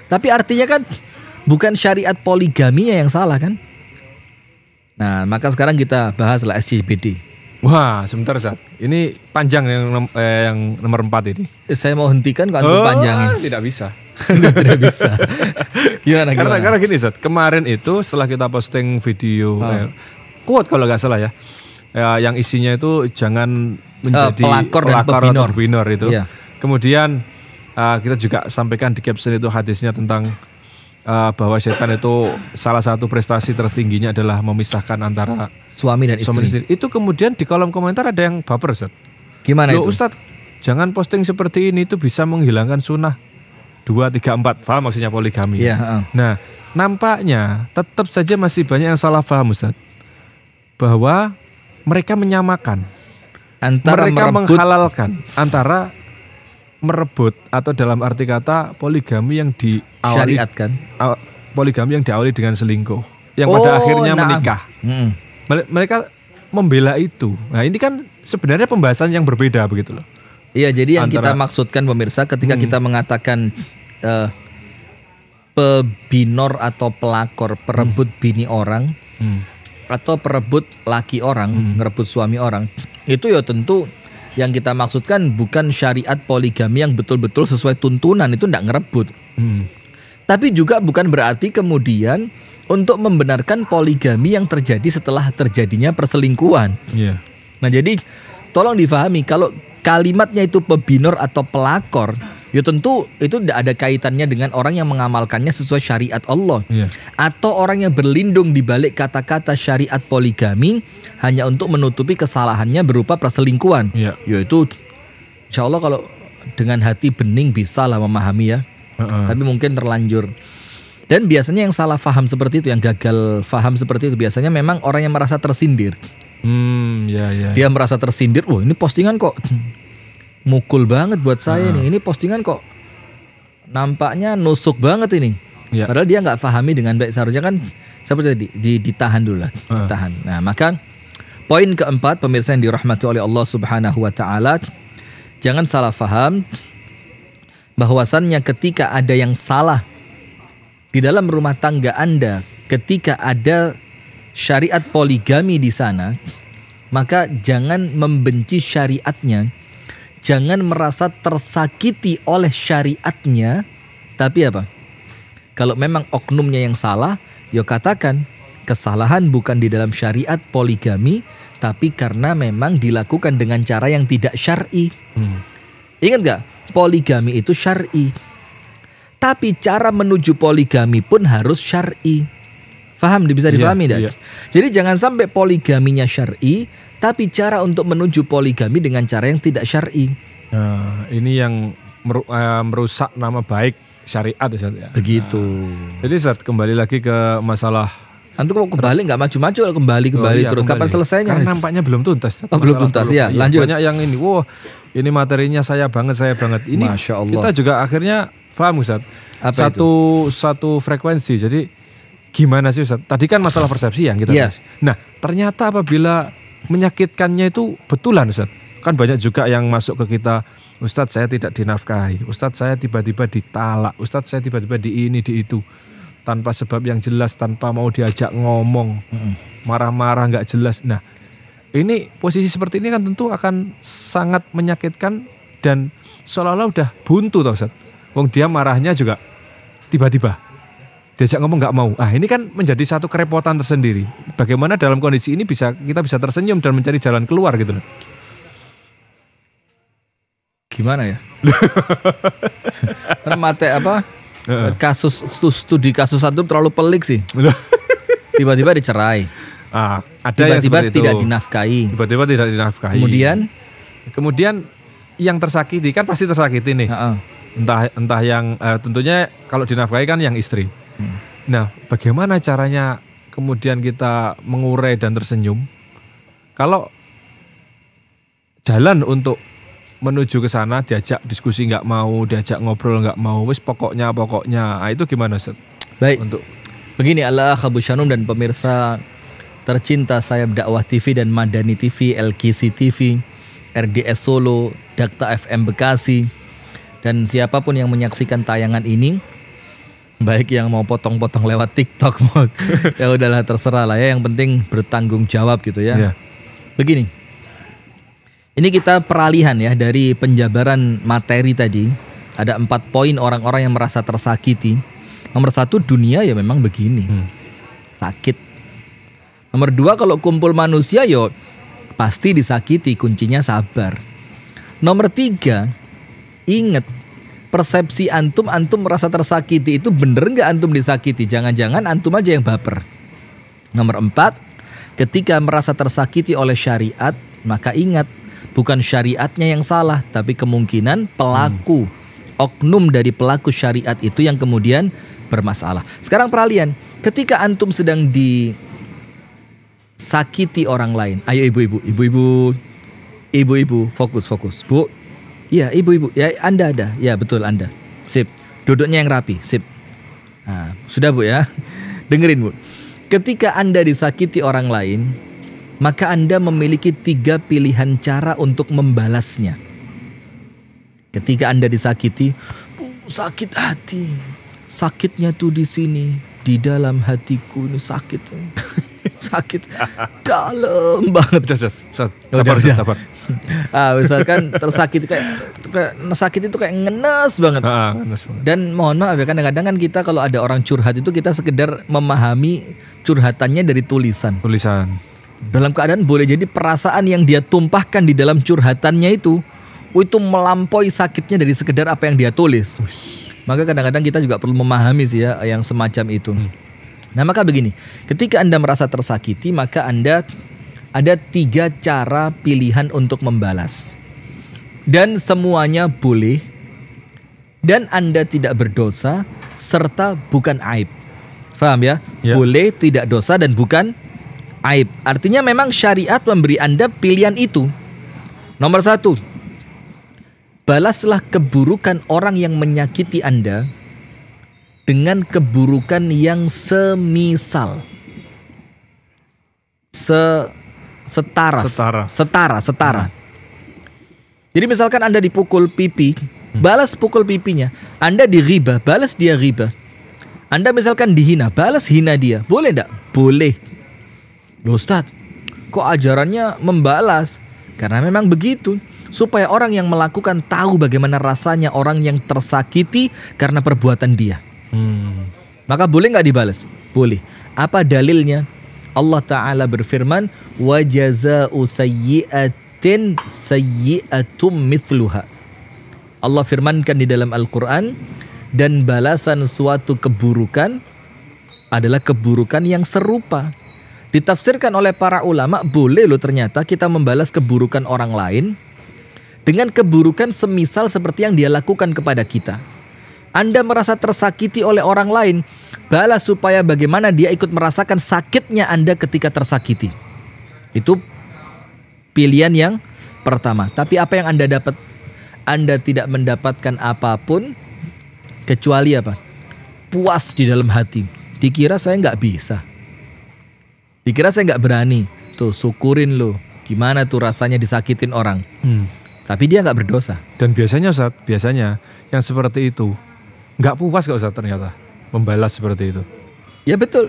Tapi artinya kan bukan syariat poligaminya yang salah kan? Nah, maka sekarang kita bahaslah SJBD. Wah, sebentar Ustaz. Ini panjang yang nomor 4 ini. Saya mau hentikan kok antum panjangin. Tidak bisa. Tidak bisa. Gimana? Karena gini Ustaz, kemarin itu setelah kita posting video quote kalau nggak salah ya, yang isinya itu jangan menjadi pelakor dan pebinor itu. Iya. Kemudian kita juga sampaikan di caption itu hadisnya tentang bahwa setan itu salah satu prestasi tertingginya adalah memisahkan antara suami dan suami istri. dan istri. Itu kemudian di kolom komentar ada yang baper, Ustaz. Gimana Loh, itu? Ustaz, jangan posting seperti ini, itu bisa menghilangkan sunnah 2, 3, 4. Paham maksudnya poligami? Iya. Nah, nampaknya tetap saja masih banyak yang salah paham, Ustaz. Bahwa mereka menyamakan, Antara mereka merebut, menghalalkan antara merebut atau dalam arti kata poligami yang diawali syariatkan. poligami yang diawali dengan selingkuh, yang pada akhirnya menikah. Mereka membela itu. Nah, ini kan sebenarnya pembahasan yang berbeda begitu loh. Iya, jadi yang kita Antara- maksudkan pemirsa ketika kita mengatakan pebinor atau pelakor, perebut bini orang atau perebut laki orang, ngerebut suami orang, itu ya tentu yang kita maksudkan bukan syariat poligami yang betul-betul sesuai tuntunan, itu enggak ngerebut. Tapi juga bukan berarti kemudian untuk membenarkan poligami yang terjadi setelah terjadinya perselingkuhan. Iya. Nah, jadi tolong difahami kalau kalimatnya itu pebinor atau pelakor, ya tentu itu tidak ada kaitannya dengan orang yang mengamalkannya sesuai syariat Allah. Iya. Atau orang yang berlindung di balik kata-kata syariat poligami hanya untuk menutupi kesalahannya berupa perselingkuhan. Iya. Yaitu insya Allah kalau dengan hati bening bisa lah memahami ya. Tapi mungkin terlanjur. Dan biasanya yang salah faham seperti itu, yang gagal faham seperti itu, biasanya memang orang yang merasa tersindir. Ya. Dia merasa tersindir, wah ini postingan kok mukul banget buat saya nih. Ini postingan kok nampaknya nusuk banget ini. Ya. Padahal dia nggak pahami dengan baik. Seharusnya kan seperti tadi ditahan dulu lah, ditahan. Nah, maka poin keempat pemirsa yang dirahmati oleh Allah Subhanahu wa taala, jangan salah faham bahwasannya ketika ada yang salah di dalam rumah tangga Anda, ketika ada syariat poligami di sana, maka jangan membenci syariatnya, jangan merasa tersakiti oleh syariatnya, tapi apa? Kalau memang oknumnya yang salah, ya katakan kesalahan bukan di dalam syariat poligami, tapi karena memang dilakukan dengan cara yang tidak syar'i. Ingat gak? Poligami itu syar'i. Tapi cara menuju poligami pun harus syar'i. Faham? Bisa difahami Iya. Jadi jangan sampai poligaminya syar'i, tapi cara untuk menuju poligami dengan cara yang tidak syar'i. Nah, ini yang merusak nama baik syariat ya, Ustaz, ya. Begitu. Jadi Ustaz, kembali lagi ke masalah Nanti kalau kembali nggak maju-maju, kembali iya, terus. Kapan kembali. selesainya? Karena nampaknya belum tuntas. Oh, belum tuntas ya. Iya, Lanjut. banyak yang ini, wah ini materinya saya banget. Ini Masya Allah. kita juga akhirnya paham Ustaz. Apa Satu frekuensi. Jadi gimana sih Ustaz? Tadi kan masalah persepsi yang kita Iya. bahas. Nah, ternyata apabila menyakitkannya itu betulan Ustaz. Kan banyak juga yang masuk ke kita, Ustadz saya tidak dinafkahi, Ustadz saya tiba-tiba ditalak, Ustadz saya tiba-tiba di ini, di itu, tanpa sebab yang jelas, tanpa mau diajak ngomong, marah-marah nggak jelas. Nah, ini posisi seperti ini kan tentu akan sangat menyakitkan dan seolah-olah udah buntu tau Ustadz. Wong dia marahnya juga tiba-tiba diajak ngomong nggak mau. Ah, ini kan menjadi satu kerepotan tersendiri. Bagaimana dalam kondisi ini kita bisa tersenyum dan mencari jalan keluar gitu loh. Gimana ya? Karena kasus studi kasus satu terlalu pelik sih. Tiba-tiba dicerai. Ada yang Tiba-tiba seperti tidak itu. dinafkahi. Tiba-tiba tidak dinafkahi. Kemudian yang tersakiti kan pasti tersakiti nih. Entah yang tentunya kalau dinafkahi kan yang istri. Nah, bagaimana caranya kemudian kita mengurai dan tersenyum? Kalau jalan untuk menuju ke sana diajak diskusi nggak mau, diajak ngobrol nggak mau, wis pokoknya. Nah, itu gimana Ustaz? Baik. Untuk Begini Allah Abu Syanum dan pemirsa tercinta saya Dakwah TV dan Madani TV, LKC TV, RDS Solo, Dakta FM Bekasi, dan siapapun yang menyaksikan tayangan ini, baik yang mau potong-potong lewat TikTok, ya udahlah terserah lah ya, yang penting bertanggung jawab gitu ya. Iya. Begini, ini kita peralihan ya dari penjabaran materi tadi. Ada 4 poin orang-orang yang merasa tersakiti. Nomor 1, dunia ya memang begini, sakit. Nomor 2, kalau kumpul manusia yo pasti disakiti, kuncinya sabar. Nomor 3, ingat persepsi antum merasa tersakiti itu bener nggak antum disakiti? Jangan-jangan antum aja yang baper. Nomor 4, ketika merasa tersakiti oleh syariat, maka ingat, bukan syariatnya yang salah, tapi kemungkinan pelaku, oknum dari pelaku syariat itu yang kemudian bermasalah. Sekarang peralihan, ketika antum sedang disakiti orang lain, ayo ibu-ibu, fokus, Bu. Iya, ibu-ibu, ya Anda ada, ya betul Anda. Sip, duduknya yang rapi, sip. Nah, sudah Bu ya, dengerin Bu. Ketika Anda disakiti orang lain, maka Anda memiliki 3 pilihan cara untuk membalasnya. Ketika Anda disakiti, Bu, sakit hati. Sakitnya tuh di sini, di dalam hatiku ini sakit. Sakit dalam banget. Sabar. Misalkan tersakiti kayak sakit itu kayak ngenes banget. Dan mohon maaf ya, kadang-kadang kan kita kalau ada orang curhat itu kita sekedar memahami curhatannya dari tulisan. Dalam keadaan boleh jadi perasaan yang dia tumpahkan di dalam curhatannya itu melampaui sakitnya dari sekedar apa yang dia tulis. Maka kadang-kadang kita juga perlu memahami sih ya yang semacam itu. Nah, maka begini, ketika Anda merasa tersakiti, maka Anda ada 3 cara pilihan untuk membalas. Dan semuanya boleh, dan Anda tidak berdosa, serta bukan aib. Faham ya? Boleh, tidak dosa, dan bukan aib. Artinya memang syariat memberi Anda pilihan itu. Nomor 1, balaslah keburukan orang yang menyakiti Anda dengan keburukan yang semisal, setara. Jadi misalkan Anda dipukul pipi, balas pukul pipinya. Anda diriba, balas dia riba. Anda misalkan dihina, balas hina dia. Boleh enggak? Boleh. Loh Ustadz, kok ajarannya membalas? Karena memang begitu, supaya orang yang melakukan tahu bagaimana rasanya orang yang tersakiti karena perbuatan dia. Maka boleh nggak dibalas? Boleh. Apa dalilnya? Allah Ta'ala berfirman, wa jaza'u sayyi'atin sayyi'atum mithluha. Allah firmankan di dalam Al-Quran, dan balasan suatu keburukan adalah keburukan yang serupa. Ditafsirkan oleh para ulama, boleh loh ternyata kita membalas keburukan orang lain dengan keburukan semisal seperti yang dia lakukan kepada kita. Anda merasa tersakiti oleh orang lain, balas supaya bagaimana dia ikut merasakan sakitnya Anda ketika tersakiti. Itu pilihan yang pertama. Tapi apa yang Anda dapat? Anda tidak mendapatkan apapun kecuali apa? Puas di dalam hati. Dikira saya nggak bisa. Dikira saya nggak berani. Tuh syukurin lo. Gimana tuh rasanya disakitin orang. Tapi dia nggak berdosa. Dan biasanya Ustaz, yang seperti itu nggak puas gak Ustaz ternyata membalas seperti itu. Ya betul.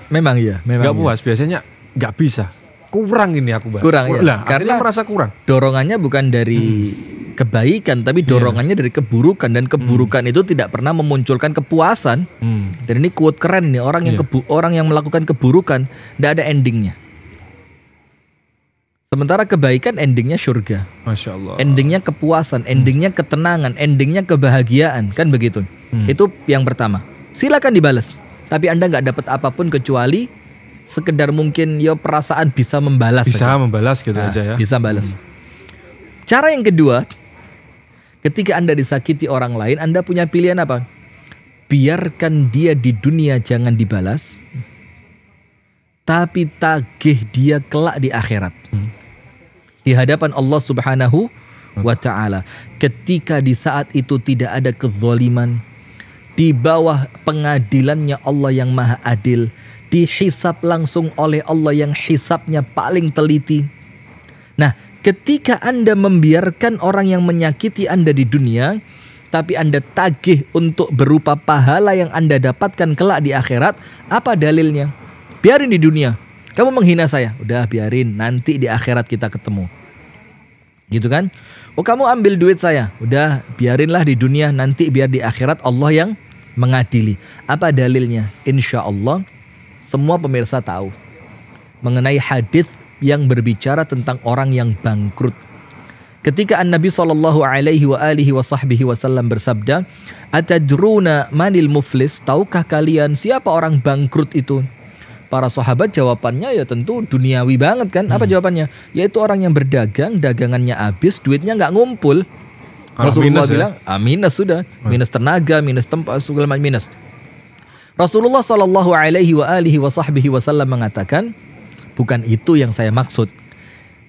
Memang iya. Nggak puas, biasanya nggak bisa. Kurang ini aku balas. Kurang ya. Lah, karena merasa kurang. Dorongannya bukan dari kebaikan, tapi dorongannya dari keburukan. Dan keburukan itu tidak pernah memunculkan kepuasan. Dan ini quote keren nih, orang yang melakukan keburukan tidak ada endingnya. Sementara kebaikan endingnya surga. Masya Allah. Endingnya kepuasan, endingnya ketenangan, endingnya kebahagiaan, kan begitu. Itu yang pertama. Silakan dibalas, tapi Anda nggak dapat apapun kecuali sekedar mungkin perasaan bisa membalas. Bisa saja. Membalas gitu aja ya. Bisa balas. Cara yang kedua, ketika Anda disakiti orang lain, Anda punya pilihan apa? Biarkan dia di dunia jangan dibalas, tapi tagih dia kelak di akhirat. Di hadapan Allah Subhanahu wa Ta'ala. Ketika di saat itu tidak ada kezaliman, di bawah pengadilannya Allah yang maha adil, dihisap langsung oleh Allah yang hisapnya paling teliti. Nah, ketika Anda membiarkan orang yang menyakiti Anda di dunia, tapi Anda tagih untuk berupa pahala yang Anda dapatkan kelak di akhirat, apa dalilnya? Biarin di dunia. Kamu menghina saya, udah biarin, nanti di akhirat kita ketemu. Gitu kan? Oh, kamu ambil duit saya, udah biarinlah di dunia, nanti biar di akhirat Allah yang mengadili. Apa dalilnya? Insya Allah semua pemirsa tahu mengenai hadis yang berbicara tentang orang yang bangkrut. Ketika An-Nabi sallallahu alaihi wasallam bersabda, "Atadruna manil muflis?" Tahukah kalian siapa orang bangkrut itu? Para sahabat jawabannya ya tentu duniawi banget kan. Apa jawabannya? Yaitu orang yang berdagang, dagangannya habis, duitnya nggak ngumpul. Rasulullah bilang, minus sudah, minus tenaga, minus tempat, segala macam minus. Rasulullah sallallahu alaihi wasallam mengatakan, bukan itu yang saya maksud.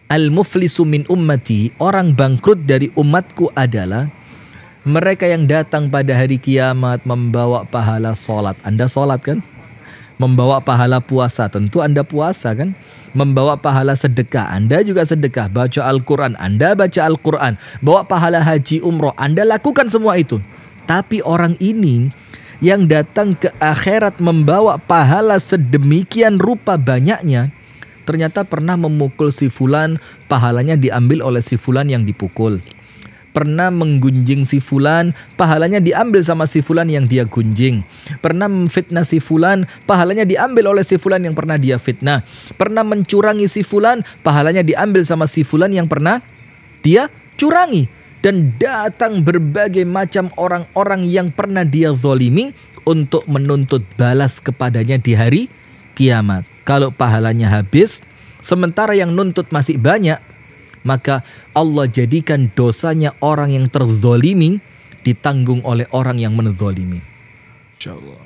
Al-muflisu min ummati, orang bangkrut dari umatku adalah mereka yang datang pada hari kiamat membawa pahala sholat. Anda sholat kan? Membawa pahala puasa, tentu Anda puasa kan? Membawa pahala sedekah, Anda juga sedekah. Baca Al-Quran, Anda baca Al-Quran. Bawa pahala haji umroh, Anda lakukan semua itu. Tapi orang ini yang datang ke akhirat membawa pahala sedemikian rupa banyaknya, ternyata pernah memukul si fulan, pahalanya diambil oleh si fulan yang dipukul. Pernah menggunjing si fulan, pahalanya diambil sama si fulan yang dia gunjing. Pernah memfitnah si fulan, pahalanya diambil oleh si fulan yang pernah dia fitnah. Pernah mencurangi si fulan, pahalanya diambil sama si fulan yang pernah dia curangi. Dan datang berbagai macam orang-orang yang pernah dia zalimi untuk menuntut balas kepadanya di hari kiamat. Kalau pahalanya habis, sementara yang nuntut masih banyak, maka Allah jadikan dosanya orang yang terzolimi ditanggung oleh orang yang menzolimi.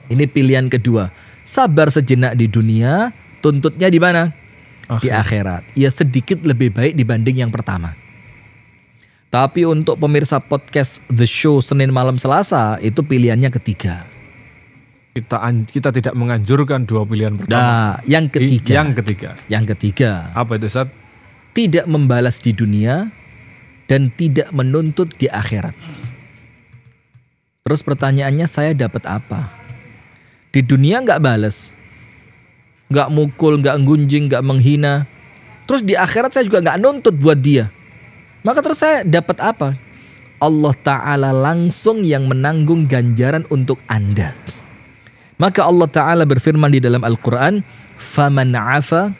Ini pilihan kedua. Sabar sejenak di dunia, tuntutnya di mana? Di akhirat. Ya sedikit lebih baik dibanding yang pertama. Tapi untuk pemirsa podcast The Show Senin malam Selasa, itu pilihannya ketiga. Kita tidak menganjurkan dua pilihan pertama. Nah, yang ketiga. Yang ketiga. Apa itu, Ustaz? Tidak membalas di dunia dan tidak menuntut di akhirat. Terus pertanyaannya, saya dapat apa? Di dunia nggak balas, nggak mukul, nggak gunjing, nggak menghina. Terus di akhirat saya juga nggak nuntut buat dia. Maka terus saya dapat apa? Allah Ta'ala langsung yang menanggung ganjaran untuk Anda. Maka Allah Ta'ala berfirman di dalam Al-Quran, "Faman 'afa",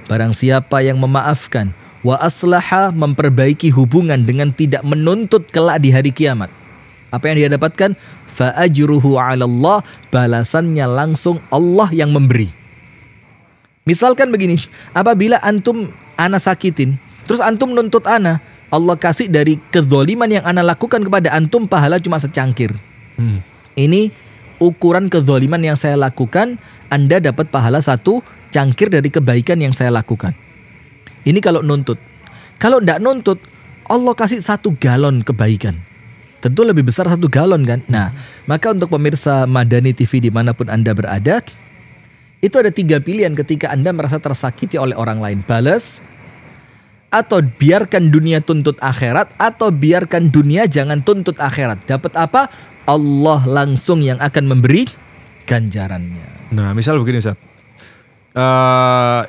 barang siapa yang memaafkan, wa aslaha, memperbaiki hubungan dengan tidak menuntut kelak di hari kiamat. Apa yang dia dapatkan? Fa ajruhu 'ala Allah, balasannya langsung Allah yang memberi. Misalkan begini, apabila antum ana sakitin, terus antum nuntut ana, Allah kasih dari kezoliman yang ana lakukan kepada antum pahala cuma secangkir. Ini ukuran kezoliman yang saya lakukan, Anda dapat pahala satu cangkir dari kebaikan yang saya lakukan. Ini kalau nuntut. Kalau tidak nuntut, Allah kasih 1 galon kebaikan. Tentu lebih besar 1 galon kan. Nah, maka untuk pemirsa Madani TV dimanapun Anda berada, itu ada 3 pilihan ketika Anda merasa tersakiti oleh orang lain. Balas, atau biarkan dunia tuntut akhirat, atau biarkan dunia jangan tuntut akhirat. Dapat apa? Allah langsung yang akan memberi ganjarannya. Nah, misal begini, Ustaz.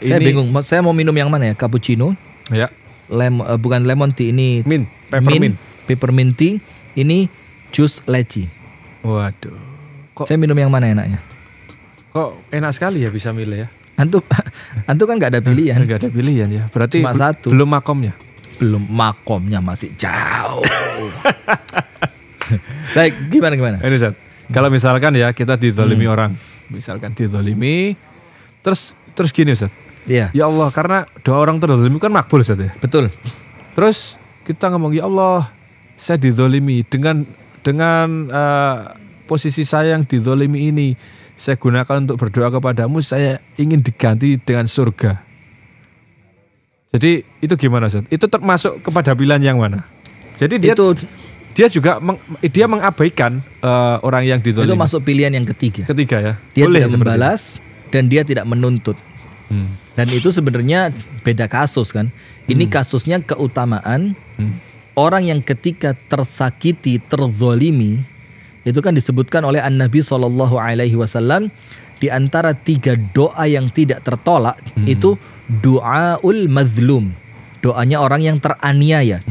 Saya bingung, saya mau minum yang mana ya? Cappuccino? Ya. Bukan lemon tea, ini peppermint tea. Ini jus leci. Waduh. Saya minum yang mana enaknya? Kok enak sekali ya bisa milih ya? Antum kan nggak ada pilihan. Nggak ada pilihan ya. Berarti cuma satu. Belum makomnya. Belum makomnya, masih jauh. Baik, gimana? Ini, Ustaz. Kalau misalkan ya kita dizalimi orang, misalkan dizalimi, terus gini, Ustaz. Iya. Ya Allah, karena doa orang terzalimi kan makbul, Ustaz ya. Betul. Terus kita ngomong, ya Allah, saya dizalimi dengan posisi saya yang dizalimi ini, saya gunakan untuk berdoa kepadamu, saya ingin diganti dengan surga. Jadi itu gimana, Ustaz? Itu termasuk kepada pilihan yang mana? Jadi dia juga mengabaikan orang yang dizalimi. Itu masuk pilihan yang ketiga. Ketiga ya. Dia boleh tidak membalas dan dia tidak menuntut. Dan itu sebenarnya beda kasus kan. Ini kasusnya keutamaan orang yang ketika tersakiti, terzolimi, itu kan disebutkan oleh An-Nabi SAW di antara 3 doa yang tidak tertolak itu doaul mazlum, doanya orang yang teraniaya.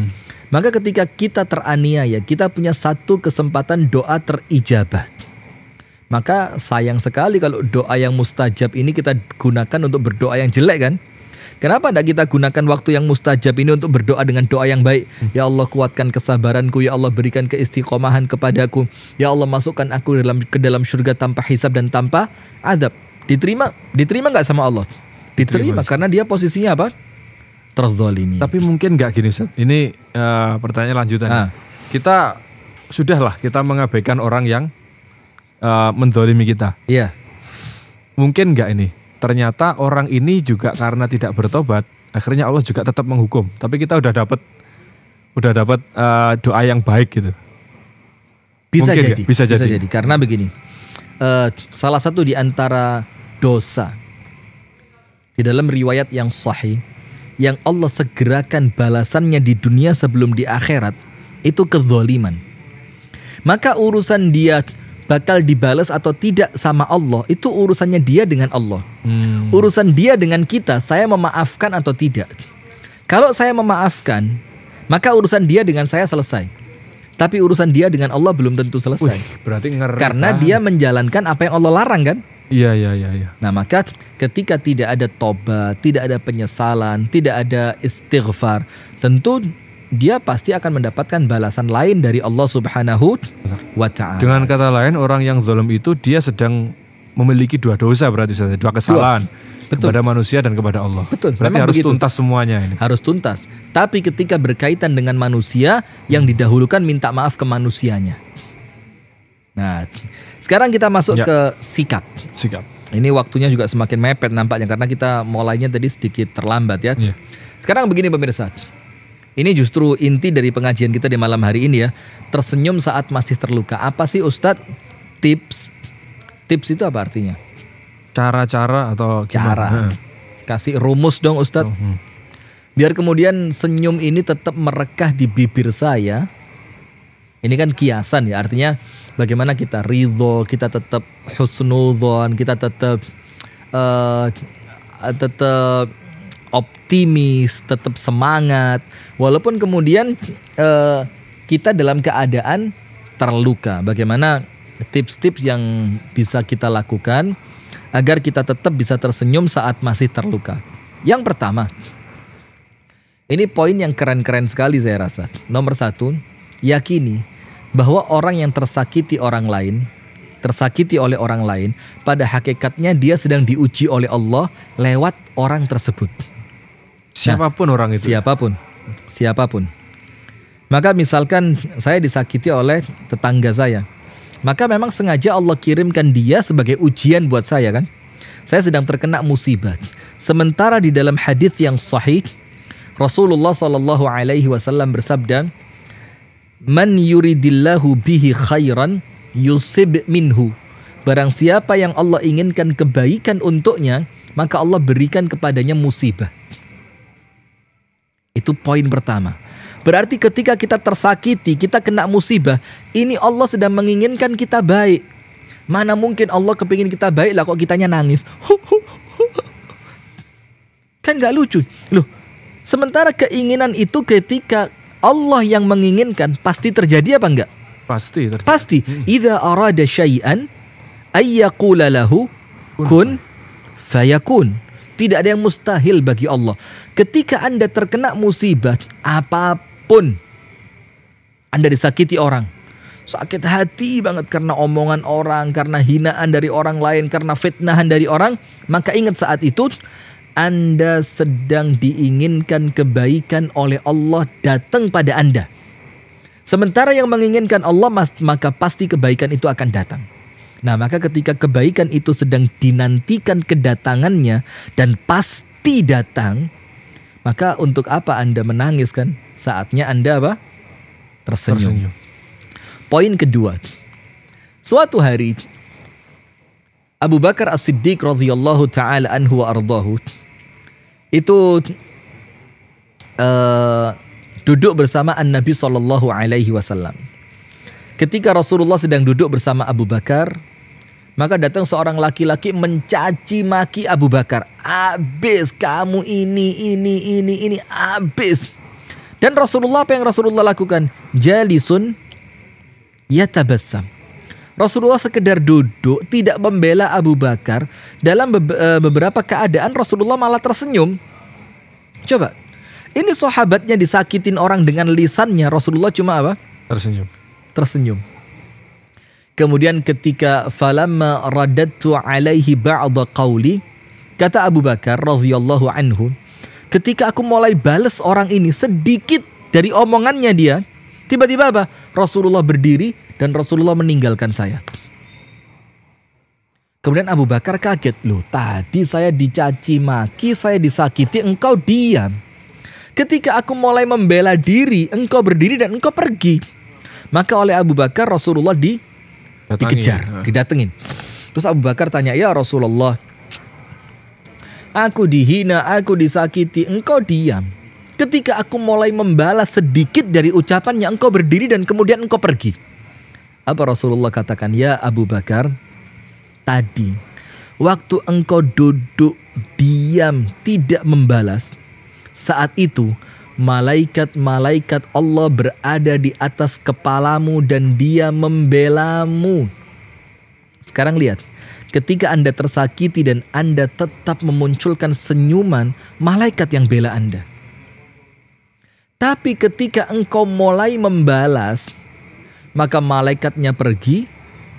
Maka ketika kita teraniaya, kita punya 1 kesempatan doa terijabah. Maka sayang sekali kalau doa yang mustajab ini kita gunakan untuk berdoa yang jelek kan. Kenapa tidak kita gunakan waktu yang mustajab ini untuk berdoa dengan doa yang baik? Ya Allah, kuatkan kesabaranku. Ya Allah, berikan keistiqomahan kepadaku. Ya Allah, masukkan aku ke dalam surga tanpa hisab dan tanpa adab. Diterima nggak sama Allah? Diterima karena dia posisinya apa? Terzalimi. Tapi mungkin nggak gini Ustaz. Ini pertanyaan lanjutan. Kita sudahlah kita mengabaikan orang yang menzalimi kita. Iya. Mungkin nggak ini? Ternyata orang ini juga karena tidak bertobat, akhirnya Allah juga tetap menghukum. Tapi kita udah dapat doa yang baik gitu. Bisa mungkin jadi. Karena begini, salah satu di antara dosa di dalam riwayat yang sahih, yang Allah segerakan balasannya di dunia sebelum di akhirat, itu kezaliman. Maka urusan dia bakal dibalas atau tidak sama Allah, itu urusannya dia dengan Allah. Urusan dia dengan kita, saya memaafkan atau tidak. Kalau saya memaafkan, maka urusan dia dengan saya selesai. Tapi urusan dia dengan Allah belum tentu selesai. Berarti ngeri. Karena dia menjalankan apa yang Allah larang kan? Iya. Nah, maka ketika tidak ada tobat, tidak ada penyesalan, tidak ada istighfar, tentu dia pasti akan mendapatkan balasan lain dari Allah Subhanahu wa ta'ala. Dengan kata lain, orang yang zalim itu dia sedang memiliki dua dosa, berarti dua kesalahan. Betul. Kepada manusia dan kepada Allah. Betul. Berarti Memang harus begitu. tuntas semuanya ini. Harus tuntas. Tapi ketika berkaitan dengan manusia, yang didahulukan minta maaf ke manusianya. Nah, sekarang kita masuk ke sikap. Ini waktunya juga semakin mepet nampaknya karena kita mulainya tadi sedikit terlambat ya. Sekarang begini pemirsa. Ini justru inti dari pengajian kita di malam hari ini ya. Tersenyum saat masih terluka. Apa sih Ustadz tips? Tips itu apa artinya? Cara-cara atau cara. Kasih rumus dong Ustadz. Biar kemudian senyum ini tetap merekah di bibir saya. Ini kan kiasan ya. Artinya bagaimana kita ridho, kita tetap husnudzon, kita tetap optimis, tetap semangat, walaupun kemudian kita dalam keadaan terluka. Bagaimana tips-tips yang bisa kita lakukan agar kita tetap bisa tersenyum saat masih terluka? Yang pertama, ini poin yang keren-keren sekali saya rasa. Nomor 1, yakini bahwa orang yang tersakiti oleh orang lain, pada hakikatnya dia sedang diuji oleh Allah lewat orang tersebut. Siapapun orang itu. Siapapun. Maka misalkan saya disakiti oleh tetangga saya, maka memang sengaja Allah kirimkan dia sebagai ujian buat saya kan. Saya sedang terkena musibah. Sementara di dalam hadis yang sahih, Rasulullah SAW bersabda, "Man yuridillahu bihi khairan yusib minhu." Barang siapa yang Allah inginkan kebaikan untuknya, maka Allah berikan kepadanya musibah. Itu poin pertama. Berarti ketika kita tersakiti, kita kena musibah, ini Allah sedang menginginkan kita baik. Mana mungkin Allah kepingin kita baik lah kok kitanya nangis. Kan gak lucu. Loh, sementara keinginan itu ketika Allah yang menginginkan, pasti terjadi apa enggak? Pasti terjadi. Pasti. Idza arada syai'an ayyaqula lahu kun fayakun. Tidak ada yang mustahil bagi Allah. Ketika Anda terkena musibah, apapun, Anda disakiti orang, sakit hati banget karena omongan orang, karena hinaan dari orang lain, karena fitnahan dari orang, maka ingat saat itu, Anda sedang diinginkan kebaikan oleh Allah datang pada Anda. Sementara yang menginginkan Allah, maka pasti kebaikan itu akan datang. Nah, maka ketika kebaikan itu sedang dinantikan kedatangannya dan pasti datang, maka untuk apa Anda menangis kan? Saatnya Anda apa? Tersenyum. Poin kedua. Suatu hari Abu Bakar As-Siddiq radhiyallahu taala anhu wa ardahu itu duduk bersama An-Nabi sallallahu alaihi wasallam. Ketika Rasulullah sedang duduk bersama Abu Bakar, maka datang seorang laki-laki mencaci maki Abu Bakar. Abis kamu ini abis. Dan Rasulullah, apa yang Rasulullah lakukan? Jalisun yatabassam. Rasulullah sekedar duduk, tidak membela Abu Bakar. Dalam beberapa keadaan Rasulullah malah tersenyum. Coba, ini sahabatnya disakitin orang dengan lisannya, Rasulullah cuma apa? Tersenyum. Kemudian ketika falamma radadtu alaihi ba'da qawli, kata Abu Bakar radhiyallahu anhu, ketika aku mulai balas orang ini sedikit dari omongannya dia, tiba-tiba apa? Rasulullah berdiri dan Rasulullah meninggalkan saya. Kemudian Abu Bakar kaget, loh tadi saya dicaci maki, saya disakiti, engkau diam. Ketika aku mulai membela diri, engkau berdiri dan engkau pergi. Maka oleh Abu Bakar Rasulullah dikejar, didatengin. Terus Abu Bakar tanya, ya Rasulullah, aku dihina, aku disakiti, engkau diam. Ketika aku mulai membalas sedikit dari ucapannya, engkau berdiri dan kemudian engkau pergi. Apa Rasulullah katakan? Ya Abu Bakar, tadi waktu engkau duduk diam tidak membalas, saat itu malaikat-malaikat Allah berada di atas kepalamu dan dia membelamu. Sekarang lihat, ketika Anda tersakiti dan Anda tetap memunculkan senyuman, malaikat yang bela Anda. Tapi ketika engkau mulai membalas, maka malaikatnya pergi,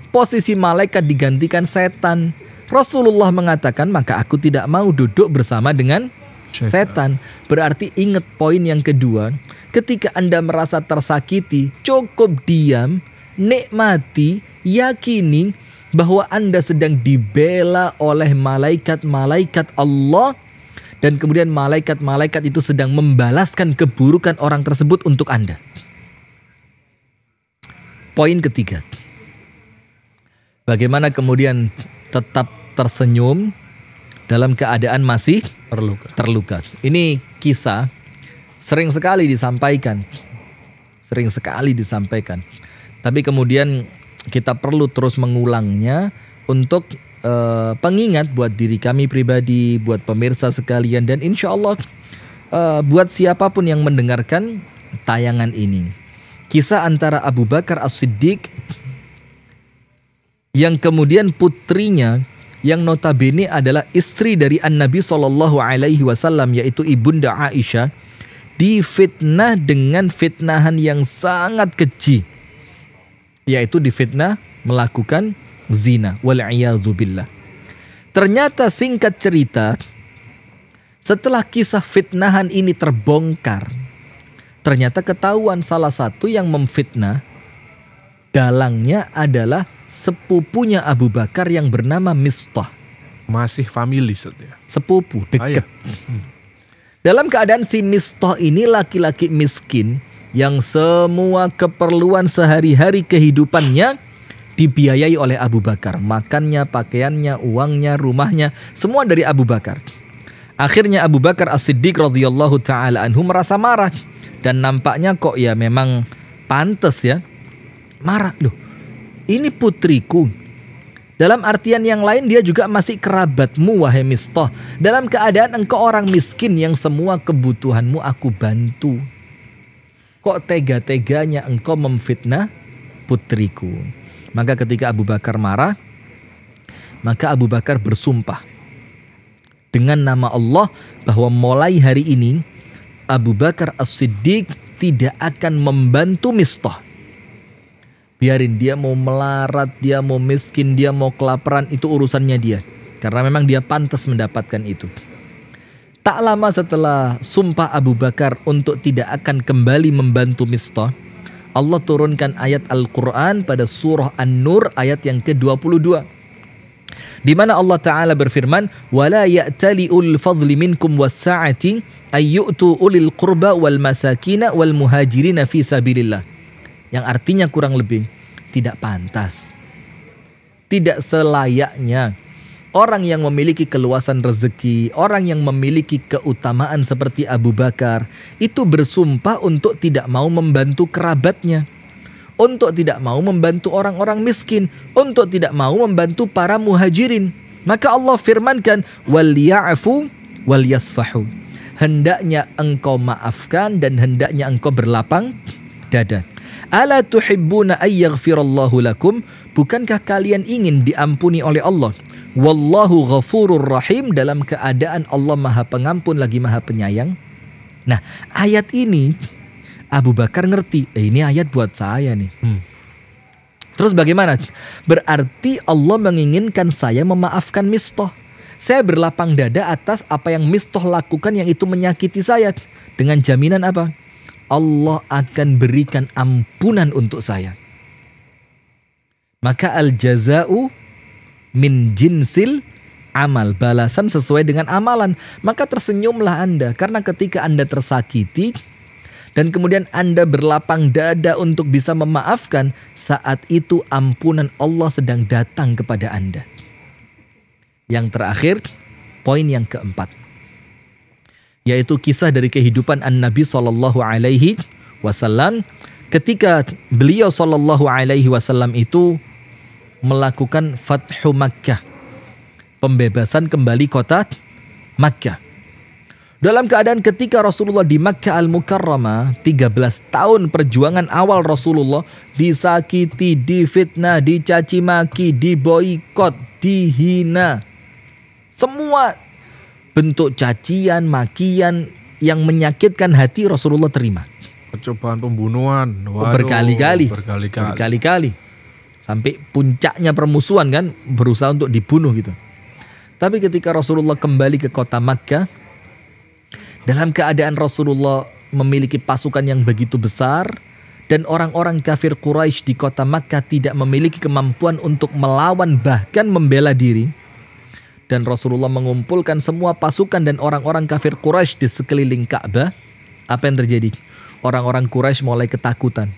posisi malaikat digantikan setan. Rasulullah mengatakan, maka aku tidak mau duduk bersama dengan setan. Berarti ingat poin yang kedua, ketika Anda merasa tersakiti, cukup diam, nikmati, yakini bahwa Anda sedang dibela oleh malaikat-malaikat Allah, dan kemudian malaikat-malaikat itu sedang membalaskan keburukan orang tersebut untuk Anda. Poin ketiga, bagaimana kemudian tetap tersenyum dalam keadaan masih terluka. Ini kisah sering sekali disampaikan. Tapi kemudian kita perlu terus mengulangnya untuk pengingat buat diri kami pribadi, buat pemirsa sekalian, dan insya Allah buat siapapun yang mendengarkan tayangan ini. Kisah antara Abu Bakar As-Siddiq yang kemudian putrinya yang notabene adalah istri dari An-Nabi SAW, yaitu Ibunda Aisyah, difitnah dengan fitnahan yang sangat keji, yaitu difitnah melakukan zina, wal'iyadzubillah. Ternyata singkat cerita, setelah kisah fitnahan ini terbongkar, ternyata ketahuan salah satu yang memfitnah dalangnya adalah sepupunya Abu Bakar yang bernama Mistah. Masih family ya? Sepupu, dekat. Dalam keadaan si Mistah ini laki-laki miskin yang semua keperluan sehari-hari kehidupannya dibiayai oleh Abu Bakar. Makannya, pakaiannya, uangnya, rumahnya, semua dari Abu Bakar. Akhirnya Abu Bakar As-Siddiq radhiyallahu ta'ala anhu merasa marah. Dan nampaknya kok ya memang pantas ya marah. Loh, ini putriku. Dalam artian yang lain dia juga masih kerabatmu wahai Mistah. Dalam keadaan engkau orang miskin yang semua kebutuhanmu aku bantu. Kok tega-teganya engkau memfitnah putriku? Maka ketika Abu Bakar marah, maka Abu Bakar bersumpah dengan nama Allah bahwa mulai hari ini Abu Bakar As-Siddiq tidak akan membantu Mistah. Biarin dia mau melarat, dia mau miskin, dia mau kelaparan, itu urusannya dia. Karena memang dia pantas mendapatkan itu. Tak lama setelah sumpah Abu Bakar untuk tidak akan kembali membantu Mistah, Allah turunkan ayat Al-Quran pada surah An-Nur ayat yang ke-22. Di mana Allah Ta'ala berfirman, وَلَا يَأْتَلِئُ الْفَضْلِ مِنْكُمْ وَالسَّعَةِ أَيُّؤْتُوا أُولِي الْقُرْبَى وَالْمَسَاكِينَ وَالْمُهَاجِرِينَ فِي سَبِيلِ اللَّهِ. Yang artinya kurang lebih, tidak pantas, tidak selayaknya orang yang memiliki keluasan rezeki, orang yang memiliki keutamaan seperti Abu Bakar, itu bersumpah untuk tidak mau membantu kerabatnya, untuk tidak mau membantu orang-orang miskin, untuk tidak mau membantu para muhajirin. Maka Allah firmankan, وَلْيَعْفُوا وَلْيَصْفَحُوا. Hendaknya engkau maafkan dan hendaknya engkau berlapang dada. Ala tuhibbuna ayyaghfirallahu lakum? Bukankah kalian ingin diampuni oleh Allah? Wallahu ghafurur rahim, dalam keadaan Allah maha pengampun lagi maha penyayang. Nah, ayat ini Abu Bakar ngerti, ini ayat buat saya nih. Terus bagaimana? Berarti Allah menginginkan saya memaafkan Mistah. Saya berlapang dada atas apa yang Mistah lakukan yang itu menyakiti saya. Dengan jaminan apa? Allah akan berikan ampunan untuk saya. Maka al-jaza'u min jinsil amal, balasan sesuai dengan amalan. Maka tersenyumlah Anda, karena ketika Anda tersakiti dan kemudian Anda berlapang dada untuk bisa memaafkan, saat itu ampunan Allah sedang datang kepada Anda. Yang terakhir, poin yang keempat, yaitu kisah dari kehidupan An-Nabi SAW ketika beliau SAW itu melakukan Fathu Makkah, pembebasan kembali kota Makkah. Dalam keadaan ketika Rasulullah di Makkah Al-Mukarramah, 13 tahun perjuangan awal Rasulullah disakiti, difitnah, dicaci maki, diboikot, dihina. Semua bentuk cacian, makian yang menyakitkan hati Rasulullah terima. Percobaan pembunuhan. Berkali-kali. Sampai puncaknya permusuhan kan, berusaha untuk dibunuh gitu. Tapi ketika Rasulullah kembali ke kota Makkah, dalam keadaan Rasulullah memiliki pasukan yang begitu besar dan orang-orang kafir Quraisy di kota Makkah tidak memiliki kemampuan untuk melawan bahkan membela diri, dan Rasulullah mengumpulkan semua pasukan dan orang-orang kafir Quraisy di sekeliling Ka'bah, apa yang terjadi? Orang-orang Quraisy mulai ketakutan.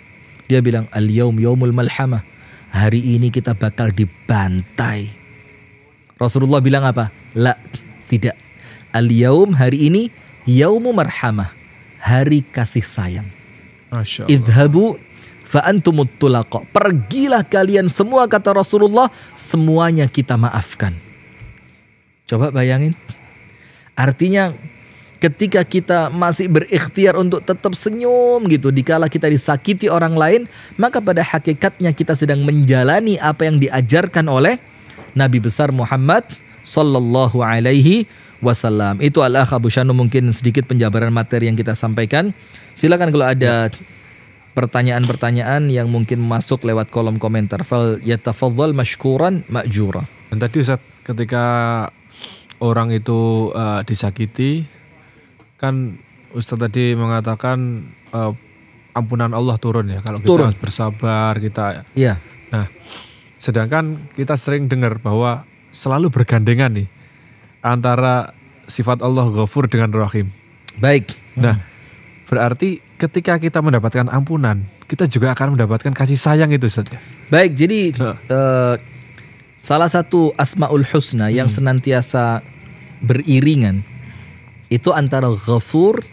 Dia bilang, al-yaum yaumul malhamah, hari ini kita bakal dibantai. Rasulullah bilang apa? La, tidak. Al-yaum, hari ini, yaumu marhamah, hari kasih sayang. Masya Allah. Idhabu fa'antumut tulaqa. Pergilah kalian semua, kata Rasulullah, semuanya kita maafkan. Coba bayangin. Artinya ketika kita masih berikhtiar untuk tetap senyum gitu, dikala kita disakiti orang lain, maka pada hakikatnya kita sedang menjalani apa yang diajarkan oleh Nabi besar Muhammad sallallahu alaihi wasallam. Itu al-akh Abu Syanu, mungkin sedikit penjabaran materi yang kita sampaikan. Silakan kalau ada pertanyaan-pertanyaan yang mungkin masuk lewat kolom komentar. Fal yatafadhal mashkuran ma'jura. Dan tadi Ustaz, ketika orang itu disakiti, kan Ustaz tadi mengatakan ampunan Allah turun ya kalau kita bersabar, kita. Iya. Nah, sedangkan kita sering dengar bahwa selalu bergandengan nih antara sifat Allah Ghafur dengan Rahim. Baik. Nah, berarti ketika kita mendapatkan ampunan, kita juga akan mendapatkan kasih sayang itu Ustaz ya. Baik, jadi salah satu Asmaul Husna yang senantiasa beriringan itu antara Ghafur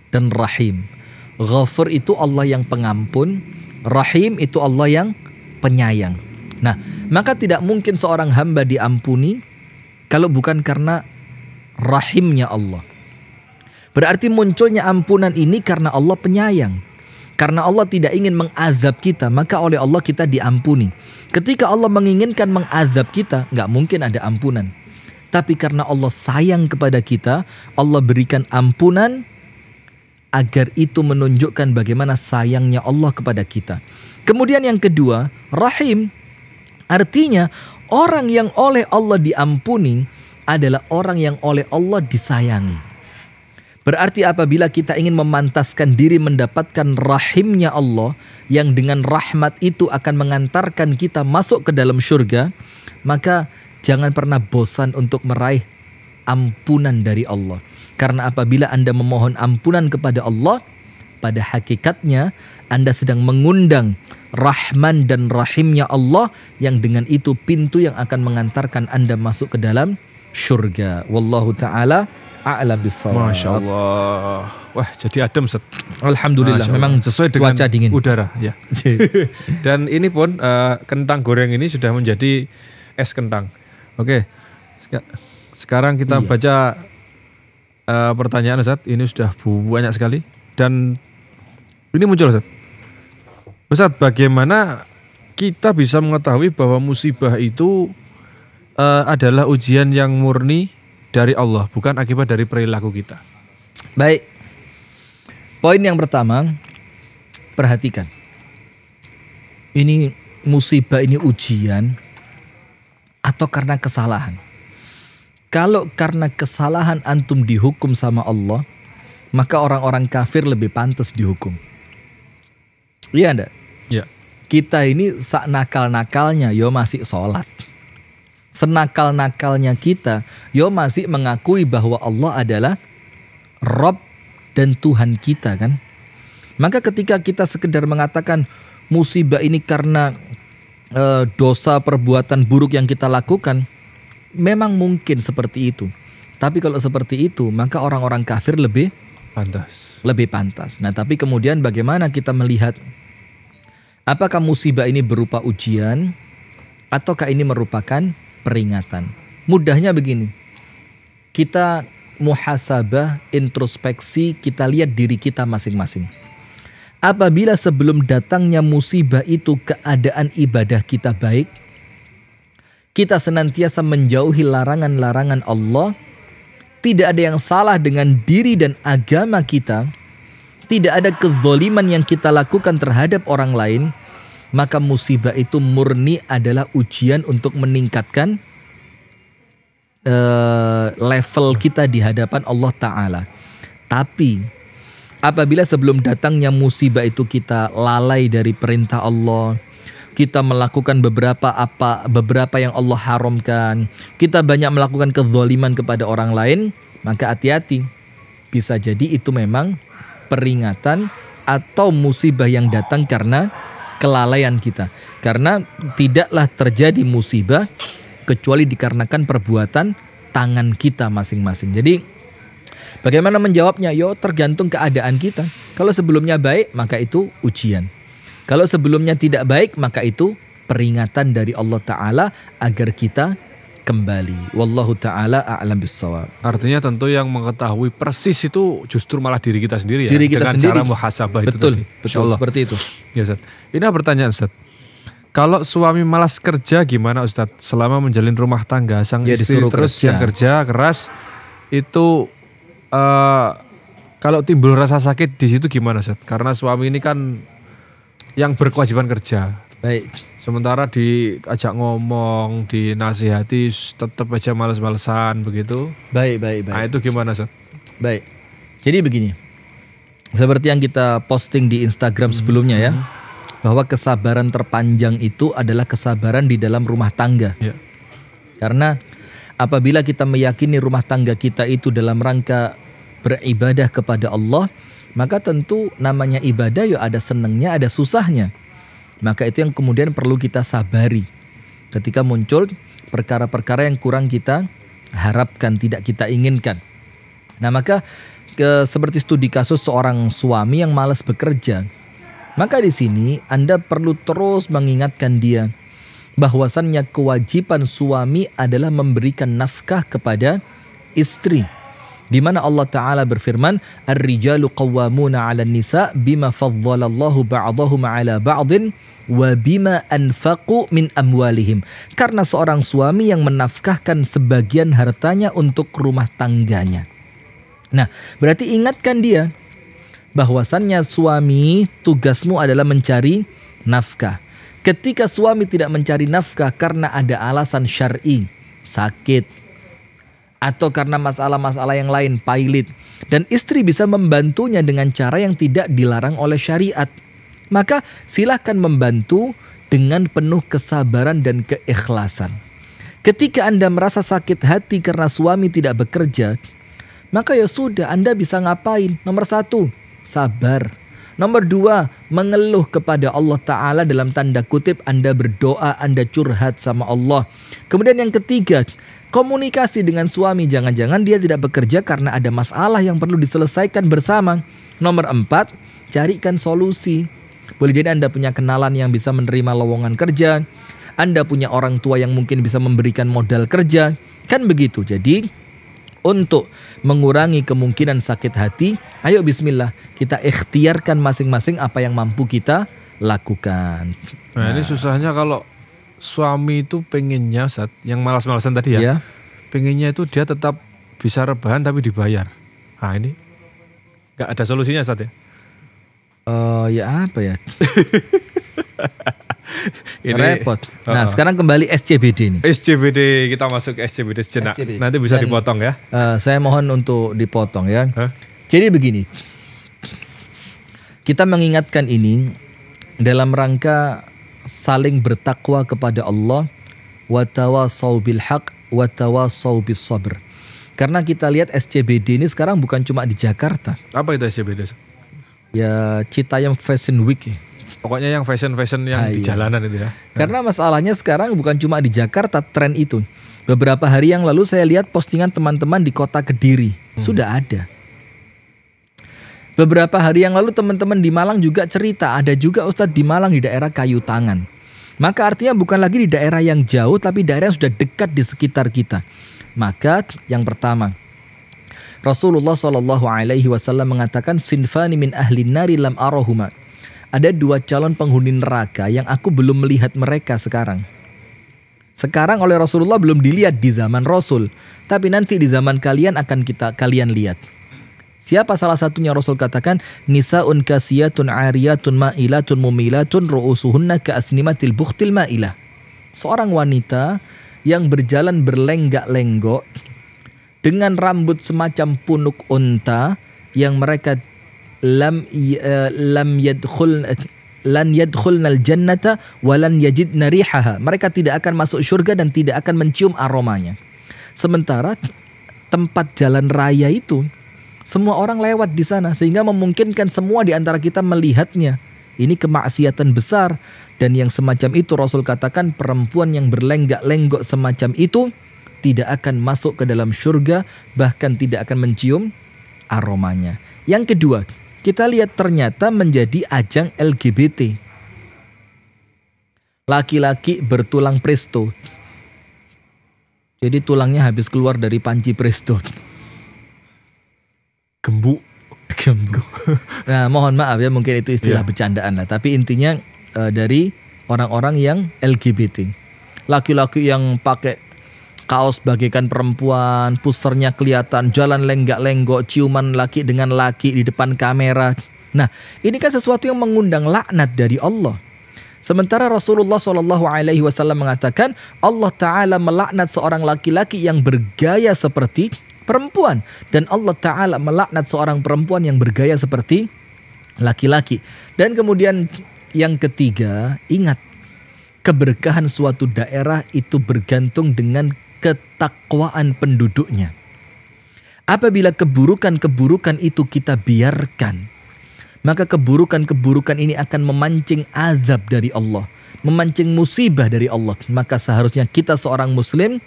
dan Rahim. Ghafur itu Allah yang pengampun, Rahim itu Allah yang penyayang. Nah, maka tidak mungkin seorang hamba diampuni kalau bukan karena rahimnya Allah. Berarti munculnya ampunan ini karena Allah penyayang. Karena Allah tidak ingin mengazab kita, maka oleh Allah kita diampuni. Ketika Allah menginginkan mengazab kita, nggak mungkin ada ampunan. Tapi karena Allah sayang kepada kita, Allah berikan ampunan agar itu menunjukkan bagaimana sayangnya Allah kepada kita. Kemudian yang kedua, Rahim. Artinya orang yang oleh Allah diampuni adalah orang yang oleh Allah disayangi. Berarti apabila kita ingin memantaskan diri mendapatkan rahimnya Allah, yang dengan rahmat itu akan mengantarkan kita masuk ke dalam surga, maka jangan pernah bosan untuk meraih ampunan dari Allah. Karena apabila Anda memohon ampunan kepada Allah, pada hakikatnya Anda sedang mengundang Rahman dan Rahimnya Allah, yang dengan itu pintu yang akan mengantarkan Anda masuk ke dalam surga. Wallahu ta'ala a'lam bissawab. Masya Allah. Wah, jadi adem Ustaz. Alhamdulillah, memang sesuai dengan cuaca dingin. Udara ya. Dan ini pun kentang goreng ini sudah menjadi es kentang. Oke. Sekarang kita baca pertanyaan Ustaz. Ini sudah banyak sekali. Dan ini muncul Ustaz. Ustaz, bagaimana kita bisa mengetahui bahwa musibah itu adalah ujian yang murni dari Allah, bukan akibat dari perilaku kita? Baik. Poin yang pertama, perhatikan. Ini musibah, ini ujian atau karena kesalahan? Kalau karena kesalahan antum dihukum sama Allah, maka orang-orang kafir lebih pantas dihukum. Iya enggak? Ya. Kita ini sak nakal-nakalnya yo masih sholat. Senakal-nakalnya kita yo masih mengakui bahwa Allah adalah Rabb dan Tuhan kita kan. Maka ketika kita sekedar mengatakan musibah ini karena dosa perbuatan buruk yang kita lakukan, memang mungkin seperti itu. Tapi kalau seperti itu, maka orang-orang kafir lebih pantas. Nah, tapi kemudian bagaimana kita melihat apakah musibah ini berupa ujian ataukah ini merupakan peringatan? Mudahnya begini. Kita muhasabah, introspeksi, kita lihat diri kita masing-masing. Apabila sebelum datangnya musibah itu keadaan ibadah kita baik, kita senantiasa menjauhi larangan-larangan Allah, tidak ada yang salah dengan diri dan agama kita, tidak ada kezaliman yang kita lakukan terhadap orang lain, maka musibah itu murni adalah ujian untuk meningkatkan level kita di hadapan Allah Ta'ala. Tapi apabila sebelum datangnya musibah itu kita lalai dari perintah Allah, kita melakukan beberapa yang Allah haramkan, kita banyak melakukan kezaliman kepada orang lain, maka hati-hati. Bisa jadi itu memang peringatan atau musibah yang datang karena kelalaian kita. Karena tidaklah terjadi musibah kecuali dikarenakan perbuatan tangan kita masing-masing. Jadi bagaimana menjawabnya? Yo, tergantung keadaan kita. Kalau sebelumnya baik, maka itu ujian. Kalau sebelumnya tidak baik, maka itu peringatan dari Allah Ta'ala agar kita kembali. Wallahu ta'ala a'lam bissawab. Artinya tentu yang mengetahui persis itu justru malah diri kita sendiri ya. Diri kita dengan sendiri. cara muhasabah itu Betul, tadi. betul seperti itu. Ya Ustaz. Ini pertanyaan Ustaz. Kalau suami malas kerja gimana Ustaz? Selama menjalin rumah tangga, sang Dia istri disuruh terus kerja. yang kerja keras, itu kalau timbul rasa sakit di situ gimana Ustaz? Karena suami ini kan yang berkewajiban kerja. Baik. Sementara diajak ngomong, dinasihati, tetap aja males-malesan begitu. Baik. Nah itu gimana Ustaz? Baik. Jadi begini. Seperti yang kita posting di Instagram sebelumnya ya. Bahwa kesabaran terpanjang itu adalah kesabaran di dalam rumah tangga. Ya. Karena apabila kita meyakini rumah tangga kita itu dalam rangka beribadah kepada Allah, maka tentu namanya ibadah ya ada senangnya, ada susahnya. Maka itu yang kemudian perlu kita sabari ketika muncul perkara-perkara yang kurang kita harapkan, tidak kita inginkan. Nah maka seperti studi kasus seorang suami yang malas bekerja, maka di sini Anda perlu terus mengingatkan dia bahwasannya kewajiban suami adalah memberikan nafkah kepada istri. Di mana Allah Ta'ala berfirman, Ar-rijalu qawwamuna 'alan nisa bima faddalallahu ba'dahum 'ala ba'din wa bima anfaqu min amwalihim. Karena seorang suami yang menafkahkan sebagian hartanya untuk rumah tangganya. Nah, berarti ingatkan dia bahwasannya suami tugasmu adalah mencari nafkah. Ketika suami tidak mencari nafkah karena ada alasan syar'i, sakit, atau karena masalah-masalah yang lain, pailit, dan istri bisa membantunya dengan cara yang tidak dilarang oleh syariat, maka silahkan membantu dengan penuh kesabaran dan keikhlasan. Ketika Anda merasa sakit hati karena suami tidak bekerja, maka ya sudah, Anda bisa ngapain? Nomor 1, sabar. Nomor 2, mengeluh kepada Allah Ta'ala, dalam tanda kutip Anda berdoa, Anda curhat sama Allah. Kemudian yang ketiga, komunikasi dengan suami. Jangan-jangan dia tidak bekerja karena ada masalah yang perlu diselesaikan bersama. Nomor 4, carikan solusi. Boleh jadi Anda punya kenalan yang bisa menerima lowongan kerja, Anda punya orang tua yang mungkin bisa memberikan modal kerja, kan begitu. Jadi untuk mengurangi kemungkinan sakit hati, ayo bismillah, kita ikhtiarkan masing-masing apa yang mampu kita lakukan. Nah ini susahnya kalau suami itu pengennya Ustaz, yang malas-malasan tadi ya, pengennya itu dia tetap bisa rebahan tapi dibayar. Nah ini gak ada solusinya Ustaz ya? Ya apa ya? Ini Repot. Nah, sekarang kembali SCBD nih. SCBD, kita masuk ke SCBD sejenak. SCBD. Nanti bisa Dan, dipotong ya. Saya mohon untuk dipotong ya. Hah? Jadi begini, kita mengingatkan ini dalam rangka saling bertakwa kepada Allah, wa tawassaw bil haq wa tawassaw bis sabr. Karena kita lihat SCBD ini sekarang bukan cuma di Jakarta. Apa itu SCBD? Ya Citayam Fashion Week. Pokoknya yang fashion yang di Iya. jalanan itu ya. Karena masalahnya sekarang bukan cuma di Jakarta tren itu. Beberapa hari yang lalu saya lihat postingan teman-teman di kota Kediri. Sudah ada. Beberapa hari yang lalu teman-teman di Malang juga cerita. Ada juga Ustadz di Malang di daerah Kayu Tangan. Maka artinya bukan lagi di daerah yang jauh, tapi daerah yang sudah dekat di sekitar kita. Maka yang pertama, Rasulullah SAW mengatakan, sinfani min ahlin nari lam arahuma. Ada 2 calon penghuni neraka yang aku belum melihat mereka sekarang. Sekarang oleh Rasulullah belum dilihat di zaman Rasul, tapi nanti di zaman kalian akan kalian lihat. Siapa salah satunya? Rasul katakan, nisaun kasiyatun ariyatun ma'ilatun mumilatun ru'usuhunna ka'asnimatil bukhtil ma'ilah. Seorang wanita yang berjalan berlenggak-lenggok dengan rambut semacam punuk unta yang mereka lan yadkhulnal jannata walan yajidna rihaha. Mereka tidak akan masuk surga dan tidak akan mencium aromanya. Sementara tempat jalan raya itu semua orang lewat di sana sehingga memungkinkan semua di antara kita melihatnya. Ini kemaksiatan besar, dan yang semacam itu Rasul katakan perempuan yang berlenggak-lenggok semacam itu tidak akan masuk ke dalam surga, bahkan tidak akan mencium aromanya. Yang kedua, kita lihat ternyata menjadi ajang LGBT. Laki-laki bertulang presto. Jadi tulangnya habis keluar dari panci presto. Gembu. Nah, mohon maaf ya, mungkin itu istilah bercandaan lah. Tapi intinya dari orang-orang yang LGBT. Laki-laki yang pakai kaos bagaikan perempuan, pusernya kelihatan, jalan lenggak-lenggok, ciuman laki dengan laki di depan kamera. Nah, ini kan sesuatu yang mengundang laknat dari Allah. Sementara Rasulullah SAW mengatakan Allah Ta'ala melaknat seorang laki-laki yang bergaya seperti perempuan, dan Allah Ta'ala melaknat seorang perempuan yang bergaya seperti laki-laki. Dan kemudian yang ketiga, ingat, keberkahan suatu daerah itu bergantung dengan ketakwaan penduduknya. Apabila keburukan-keburukan itu kita biarkan, maka keburukan-keburukan ini akan memancing azab dari Allah, memancing musibah dari Allah. Maka seharusnya kita seorang muslim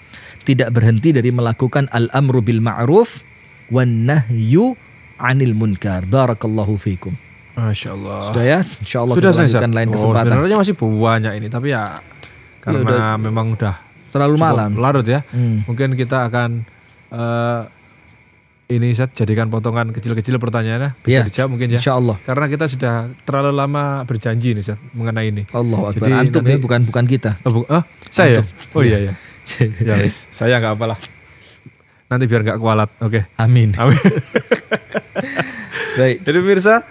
tidak berhenti dari melakukan al-amru bil ma'ruf wan nahyu 'anil munkar. Barakallahu fikum. Masya Allah. Sudah ya? Insya Allah Sudah, kita lanjutkan lain kesempatan. Sebenarnya masih banyak ini, tapi ya karena memang udah terlalu malam, larut ya. Mungkin kita akan ini Ustaz, jadikan potongan kecil-kecil pertanyaannya, bisa dijawab mungkin ya. Insya Allah. Karena kita sudah terlalu lama berjanji nih Ustaz mengenai ini. Allah Jadi Akbar. Antum nanti, ya, bukan kita. Saya. Antum. Oh iya ya. Ya wis, saya nggak apalah. Nanti biar nggak kualat. Oke. Amin. Amin. Baik. Jadi pemirsa,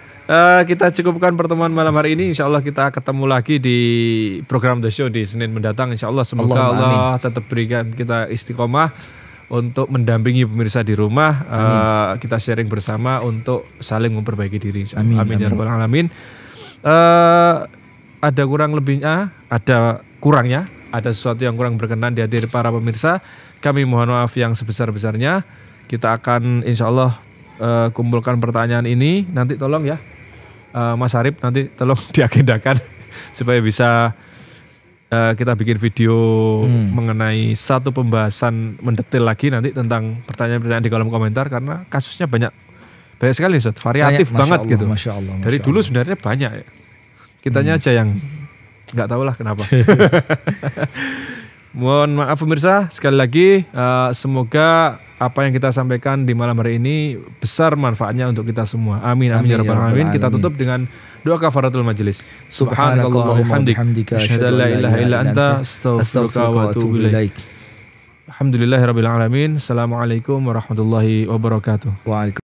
kita cukupkan pertemuan malam hari ini. Insya Allah kita ketemu lagi di program The Show di Senin mendatang. Insya Allah semoga Allah tetap berikan kita istiqomah untuk mendampingi pemirsa di rumah. Kita sharing bersama untuk saling memperbaiki diri. Amin. Amin ya rabbal alamin. Ada kurang lebihnya, ada kurangnya, ada sesuatu yang kurang berkenan di hati para pemirsa. Kami mohon maaf yang sebesar-besarnya. Kita akan insya Allah kumpulkan pertanyaan ini. Nanti tolong ya Mas Arif, nanti tolong diagendakan supaya bisa kita bikin video mengenai satu pembahasan mendetil lagi nanti tentang pertanyaan-pertanyaan di kolom komentar, karena kasusnya banyak sekali Ustaz, variatif banget gitu. Masya Allah. Dari dulu sebenarnya banyak ya. Kitanya aja yang nggak tahu lah kenapa. Mohon maaf pemirsa, sekali lagi semoga apa yang kita sampaikan di malam hari ini besar manfaatnya untuk kita semua. Amin amin ya rabbal alamin. Kita tutup dengan doa kafaratul majelis. Subhanakallahumma bihamdika asyhadu an la ilaha illa anta astaghfiruka wa atubu ilaik. Alhamdulillahirabbil alamin. Assalamualaikum warahmatullahi wabarakatuh. Waalaikumsalam.